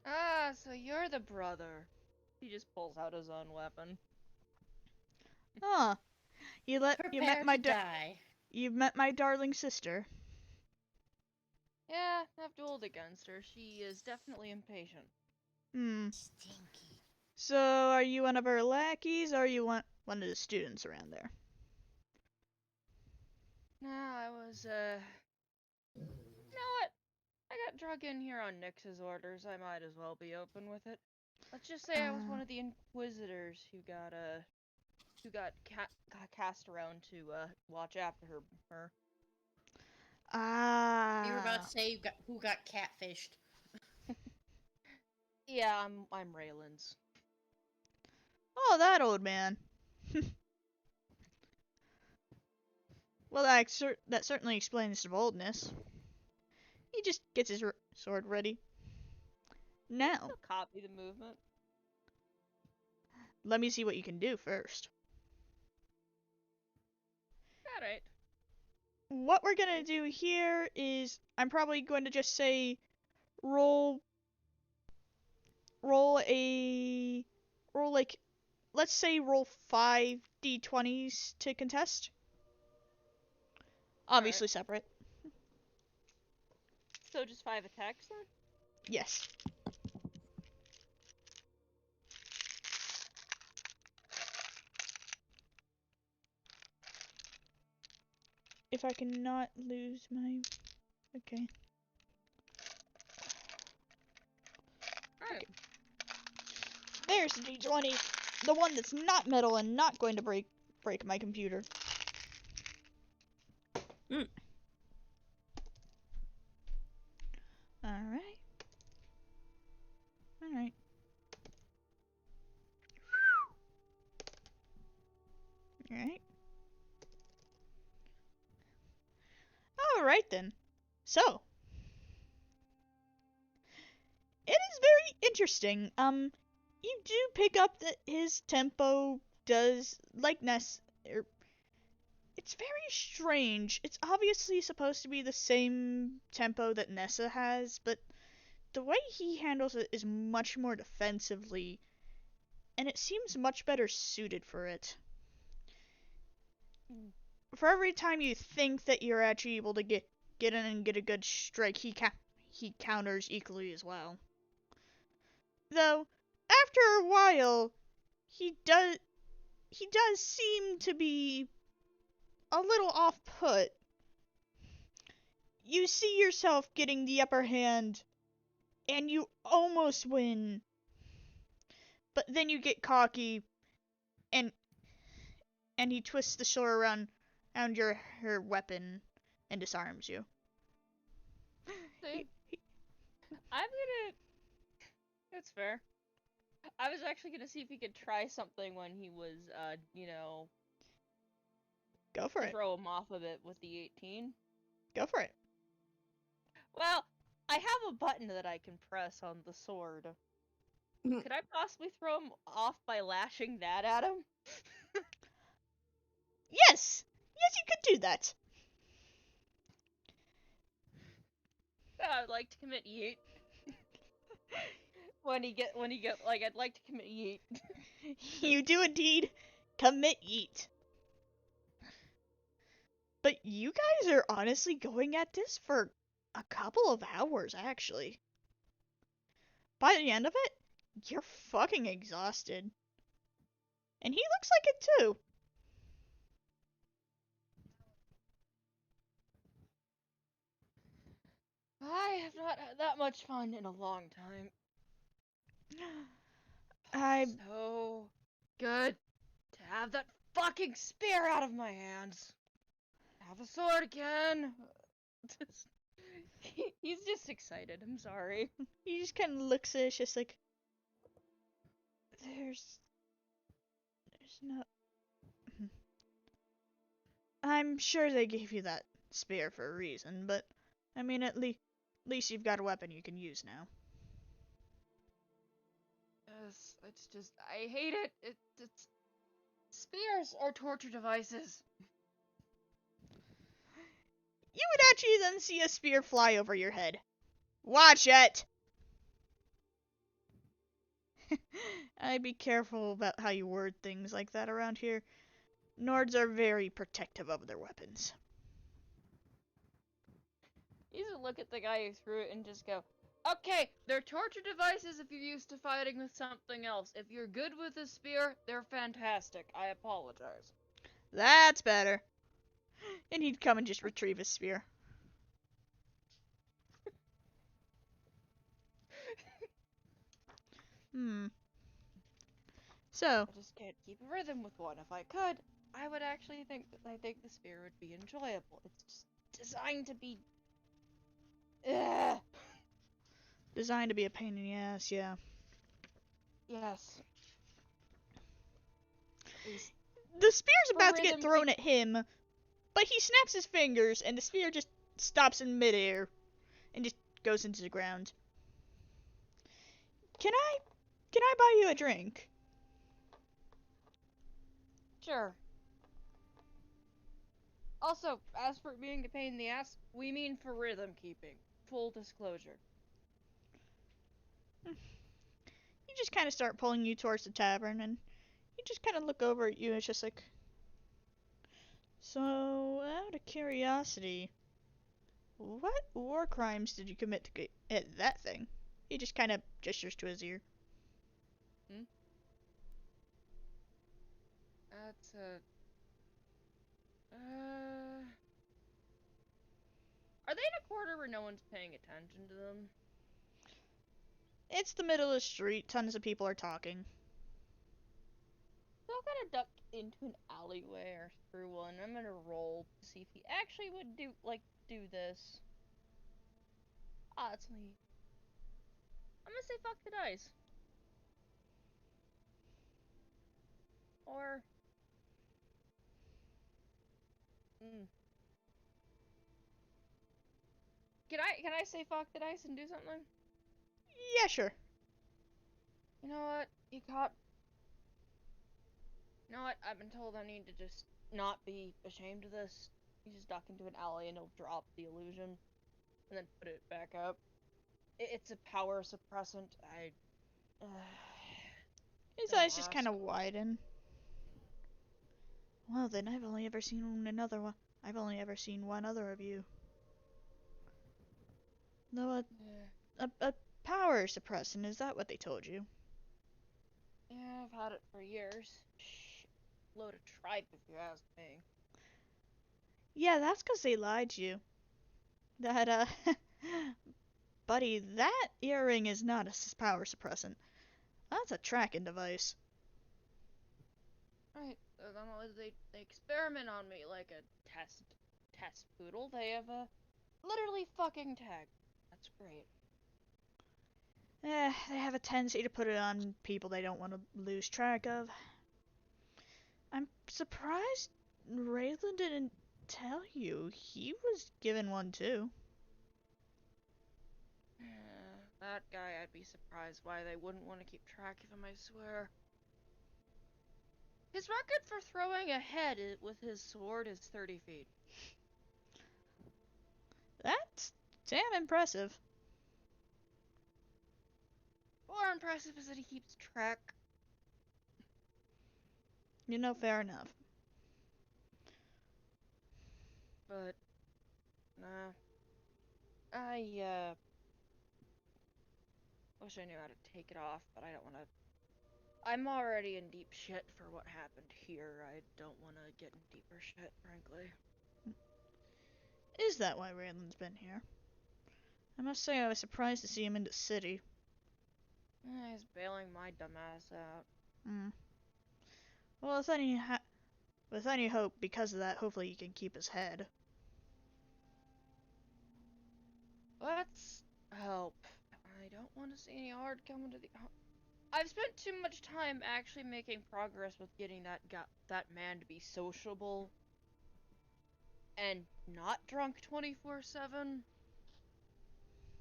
Ah, so you're the brother. He just pulls out his own weapon. Huh. Prepare to die. You met my darling sister. Yeah, I've dueled against her. She is definitely impatient. Stinky. So, are you one of her lackeys, or are you one of the students around there? No, I was, You know what? I got drug in here on Nyx's orders. I might as well be open with it. Let's just say I was one of the Inquisitors who got cast around to, watch after her. Ah. You were about to say who got catfished. Yeah, I'm Raylan's. Oh, that old man. Well, that certainly explains the boldness. He just gets his sword ready. Now, I'll copy the movement. let me see what you can do first. Alright. What we're gonna do here is, I'm probably going to just say, roll like, let's say roll 5 d20s to contest. Obviously separate. So just 5 attacks then? Yes. If I cannot lose my... Okay. Alright. There's the d20. The one that's not metal and not going to break my computer. Mm. Alright. Alright. Alright. Alright then. So, it is very interesting. You do pick up that his tempo does, like it's very strange. It's obviously supposed to be the same tempo that Nessa has, but the way he handles it is much more defensively, and it seems much better suited for it. For every time you think that you're actually able to get in and get a good strike, he counters equally as well. Though after a while, he does seem to be a little off put. You see yourself getting the upper hand, and you almost win, but then you get cocky, and he twists the sword around her weapon and disarms you. See? I'm gonna. That's fair. I was actually gonna see if he could try something when he was, Go for it. throw him off of it with the 18. Go for it. Well, I have a button that I can press on the sword. Could I possibly throw him off by lashing that at him? Yes! Yes, you could do that. I would like to commit yeet. when he get like I'd like to commit yeet. You do indeed commit yeet. But you guys are honestly going at this for a couple of hours, actually. By the end of it, you're fucking exhausted. And he looks like it too. I have not had that much fun in a long time. I'm So good to have that fucking spear out of my hands. Have a sword again. He's just excited. I'm sorry. He just kind of looks at it, just like, there's no. I'm sure they gave you that spear for a reason, but I mean, at least you've got a weapon you can use now. Yes, it's just I hate it. It's spears are torture devices. You would actually then see a spear fly over your head. Watch it! I'd be careful about how you word things like that around here. Nords are very protective of their weapons. You just look at the guy who threw it and just go, okay, they're torture devices if you're used to fighting with something else. If you're good with a spear, they're fantastic. I apologize. That's better. And he'd come and just retrieve his spear. So, I just can't keep a rhythm with one. If I could, I would actually think the spear would be enjoyable. It's just designed to be designed to be a pain in the ass, yeah. Yes. The spear's about to get rhythm thrown at him, but he snaps his fingers and the spear just stops in midair and just goes into the ground. Can I buy you a drink? Sure. Also, as for being a pain in the ass, we mean for rhythm keeping. Full disclosure. You just kind of start pulling you towards the tavern, and you just kind of look over at you, and it's just like, so, out of curiosity, what war crimes did you commit to get at that thing? He just kind of gestures to his ear. That's Are they in a quarter where no one's paying attention to them? It's the middle of the street, tons of people are talking. So I'll kind of duck into an alleyway or through one. I'm gonna roll to see if he actually would do this. Ah, it's only. I'm gonna say fuck the dice. Or. Mm. Can I say fuck the dice and do something? Yeah, sure. You know what? You caught. You know what? I've been told I need to just not be ashamed of this. You just duck into an alley and it'll drop the illusion, and then put it back up. It's a power suppressant. His Don't eyes just ask. kind of widen. Well, then I've only ever seen another one. I've only ever seen one other of you. No, a power suppressant. Is that what they told you? Yeah, I've had it for years. Load of tripe, if you ask me. Yeah, that's 'cause they lied to you. That, buddy, that earring is not a power suppressant. That's a tracking device. Right, they experiment on me like a test poodle. They have a literally fucking tag. That's great. They have a tendency to put it on people they don't want to lose track of. I'm surprised Raylan didn't tell you. He was given one too. That guy, I'd be surprised why they wouldn't want to keep track of him, I swear. His record for throwing a head with his sword is 30 feet. That's damn impressive. More impressive is that he keeps track. You know, fair enough. But, nah. I, wish I knew how to take it off, but I don't want to. I'm already in deep shit for what happened here. I don't want to get in deeper shit, frankly. Is that why Raylan's been here? I must say I was surprised to see him in the city. He's bailing my dumbass out. Hmm. Well, with any hope because of that, hopefully he can keep his head. Let's hope. I don't want to see any hard coming to the. I've spent too much time actually making progress with getting that man to be sociable and not drunk 24/7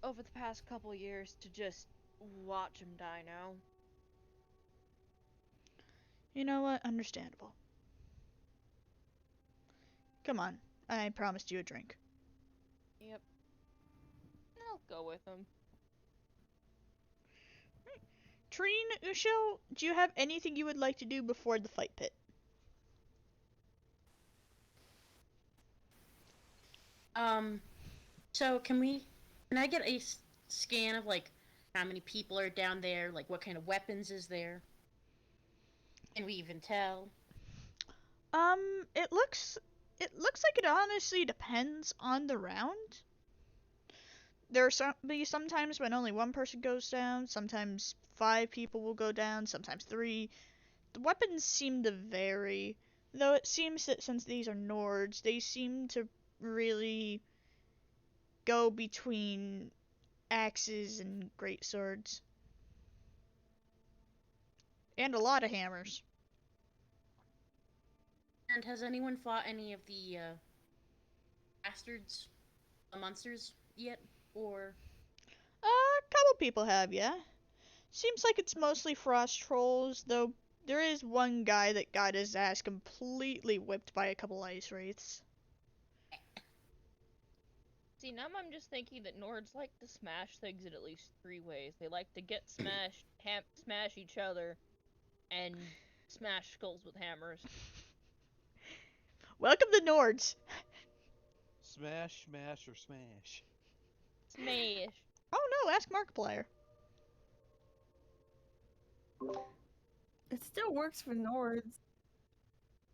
over the past couple years to just watch him die now. You know what? Understandable. Come on. I promised you a drink. Yep. I'll go with him. Treen, Ushel, do you have anything you would like to do before the fight pit? So can I get a scan of like how many people are down there, like what kind of weapons is there? Can we even tell? It looks like it honestly depends on the round. There are sometimes when only one person goes down, sometimes 5 people will go down, sometimes 3. The weapons seem to vary, though it seems that since these are Nords, they seem to really go between axes and great swords. And a lot of hammers. And has anyone fought any of the bastards, monsters yet? Or A couple people have, yeah. Seems like it's mostly frost trolls, though there is one guy that got his ass completely whipped by a couple ice wraiths. See, now I'm just thinking that Nords like to smash things in at least 3 ways. They like to get smashed, smash each other, and smash skulls with hammers. Welcome to Nords. Smash, smash, or smash. Smash. Oh no, ask Markiplier. It still works for Nords.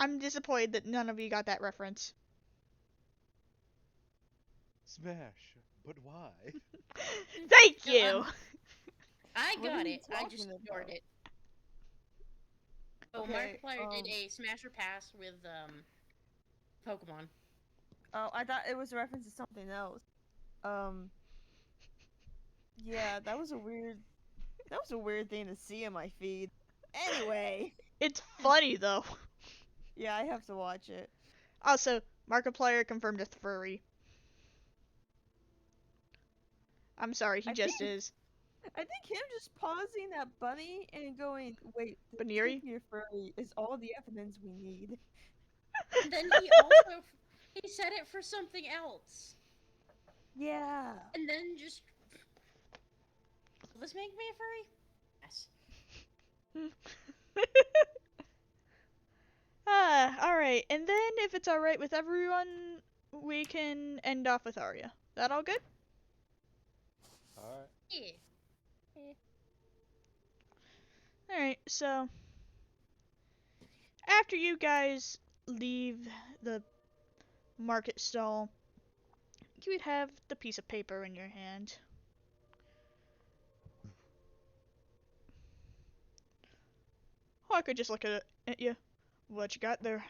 I'm disappointed that none of you got that reference. Smash, but why? Thank No, you! I What are got you it. I just talking ignored about? it. So Okay, Markiplier did a Smasher Pass with Pokemon. Oh, I thought it was a reference to something else. Yeah, that was a weird thing to see in my feed. Anyway, It's funny though. yeah, I have to watch it. Also, Markiplier confirmed a furry. I'm sorry, he I just think- is. I think him just pausing that bunny and going, "Wait, this Baneri? could be a furry," is all the evidence we need. And then he also he said it for something else. Yeah. And then just will this make me a furry? Yes. Alright. And then, if it's alright with everyone, we can end off with Arya. That all good? Alright. Yeah. Alright, so. After you guys leave the market stall, you would have the piece of paper in your hand. Or I could just look at you. What you got there?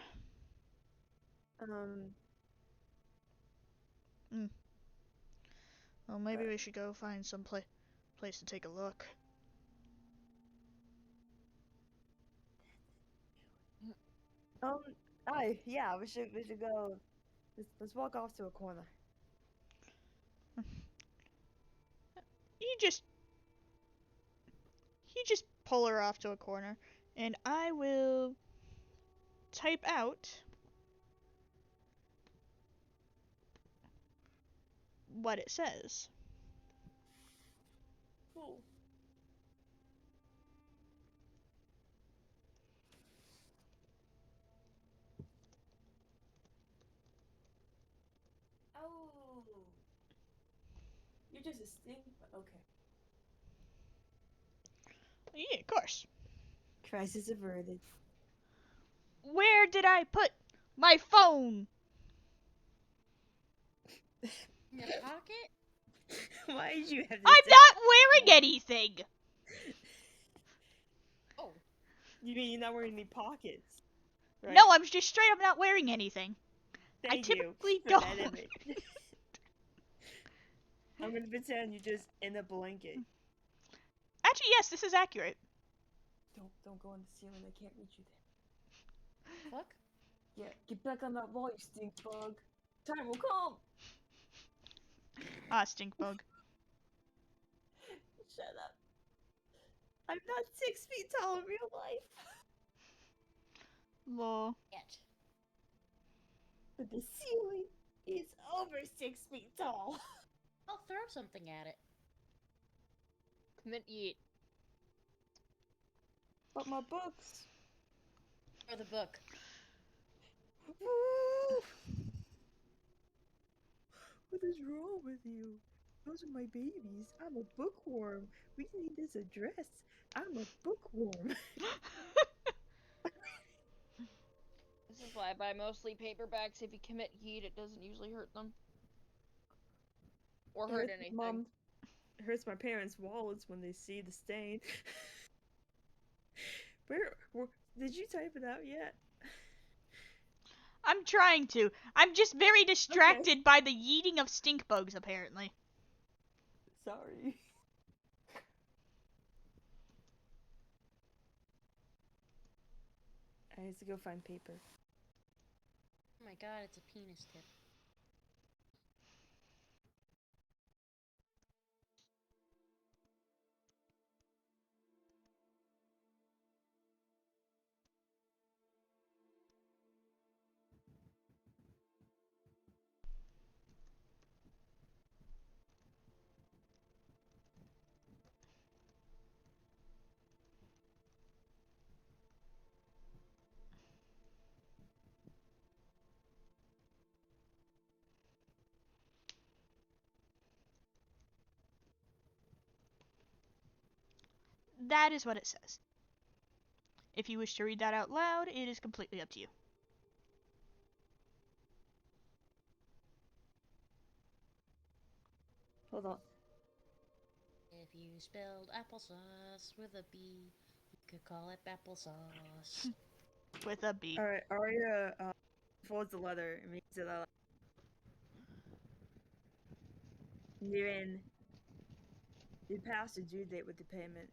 Well, maybe we should go find some place to take a look. Yeah, we should go. Let's walk off to a corner. You just pull her off to a corner, and I will type out what it says. Cool. Oh, you're just a stink. Okay. Yeah, of course. Crisis averted. Where did I put my phone? In your pocket? Why did you have to I'm say not wearing anything. Oh. You mean you're not wearing any pockets? Right? No, I'm just straight up not wearing anything. I Thank you typically for don't. that image. I'm gonna pretend you're just in a blanket. Actually, yes, this is accurate. Don't go on the ceiling. I can't reach you there. Fuck? Yeah, get back on that wall, you stink bug. Time will come. Ah, stink bug. Shut up. I'm not 6 feet tall in real life. Lol. Yet. But the ceiling is over 6 feet tall. I'll throw something at it. Commit yeet. But my books. Or the book. Woo! What is wrong with you? Those are my babies. I'm a bookworm. We need this address. I'm a bookworm. This is why I buy mostly paperbacks. If you commit yeet, it doesn't usually hurt them. Or hurt anything. Mom, it hurts my parents' wallets when they see the stain. Where did you type it out yet? I'm trying to. I'm just very distracted by the yeeting of stink bugs, apparently. Sorry. I have to go find paper. Oh my god, it's a penis tip. That is what it says. If you wish to read that out loud, it is completely up to you. Hold on. If you spelled applesauce with a B, you Could call it applesauce. With a B. Alright, Arya folds the letter and reads it out. Herein, you pass the due date with the payment.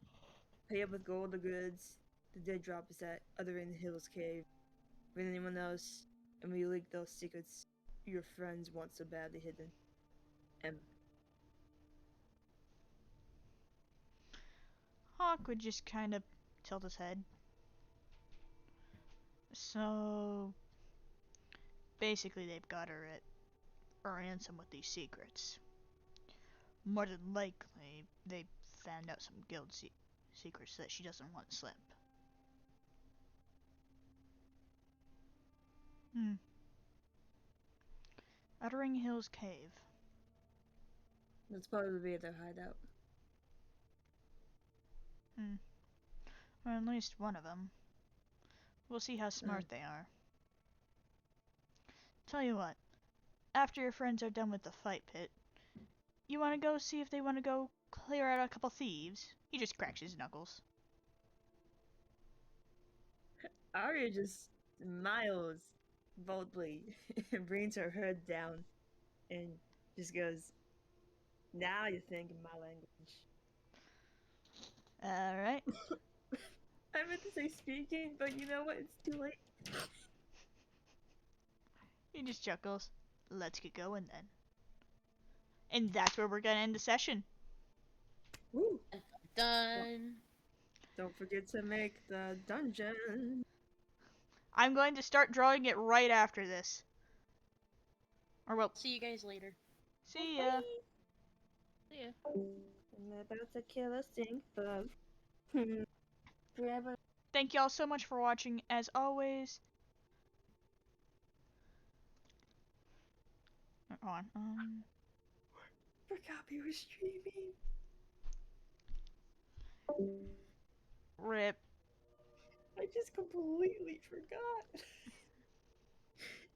Pay up with gold or goods. The dead drop is at other end Hill's cave. With anyone else, and we leak those secrets your friends want so badly hidden. M. Hawk would just kind of tilt his head. So basically, they've got her at a ransom with these secrets. More than likely, they found out some guild secrets that she doesn't want slip. Uttering Hill's cave. That's probably their hideout. Or at least one of them. We'll see how smart they are. Tell you what, after your friends are done with the fight pit, you want to go see if they want to go clear out a couple thieves? He just cracks his knuckles. Arya just smiles boldly and brings her head down and just goes, now you're thinking my language. Alright. I meant to say speaking, but you know what? It's too late. He just chuckles. Let's get going then. And that's where we're gonna end the session. Woo! Done. Don't forget to make the dungeon. I'm going to start drawing it right after this. Or well, See you guys later. see ya. See ya. I'm about to kill a stink bug. Forever. Thank y'all so much for watching. As always, hold on. Forgot we were streaming. Rip. I just completely forgot.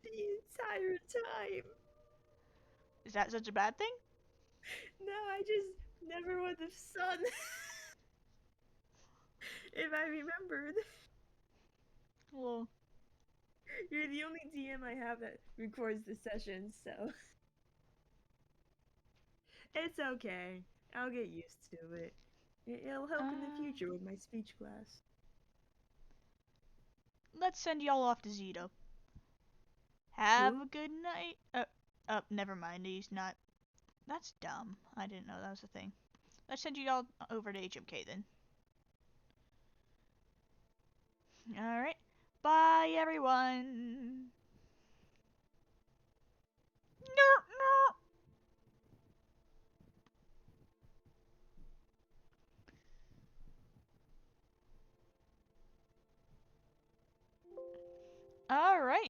The entire time. Is that such a bad thing? No, I just never would have sung. If I remembered. Well, You're the only DM I have that records the sessions, so. It's okay. I'll get used to it. It'll help in the future with my speech class. let's send y'all off to Zito. Have Who? a good night. Never mind. He's not. That's dumb. I didn't know that was a thing. Let's send you all over to HMK then. Alright. Bye, everyone. Alright.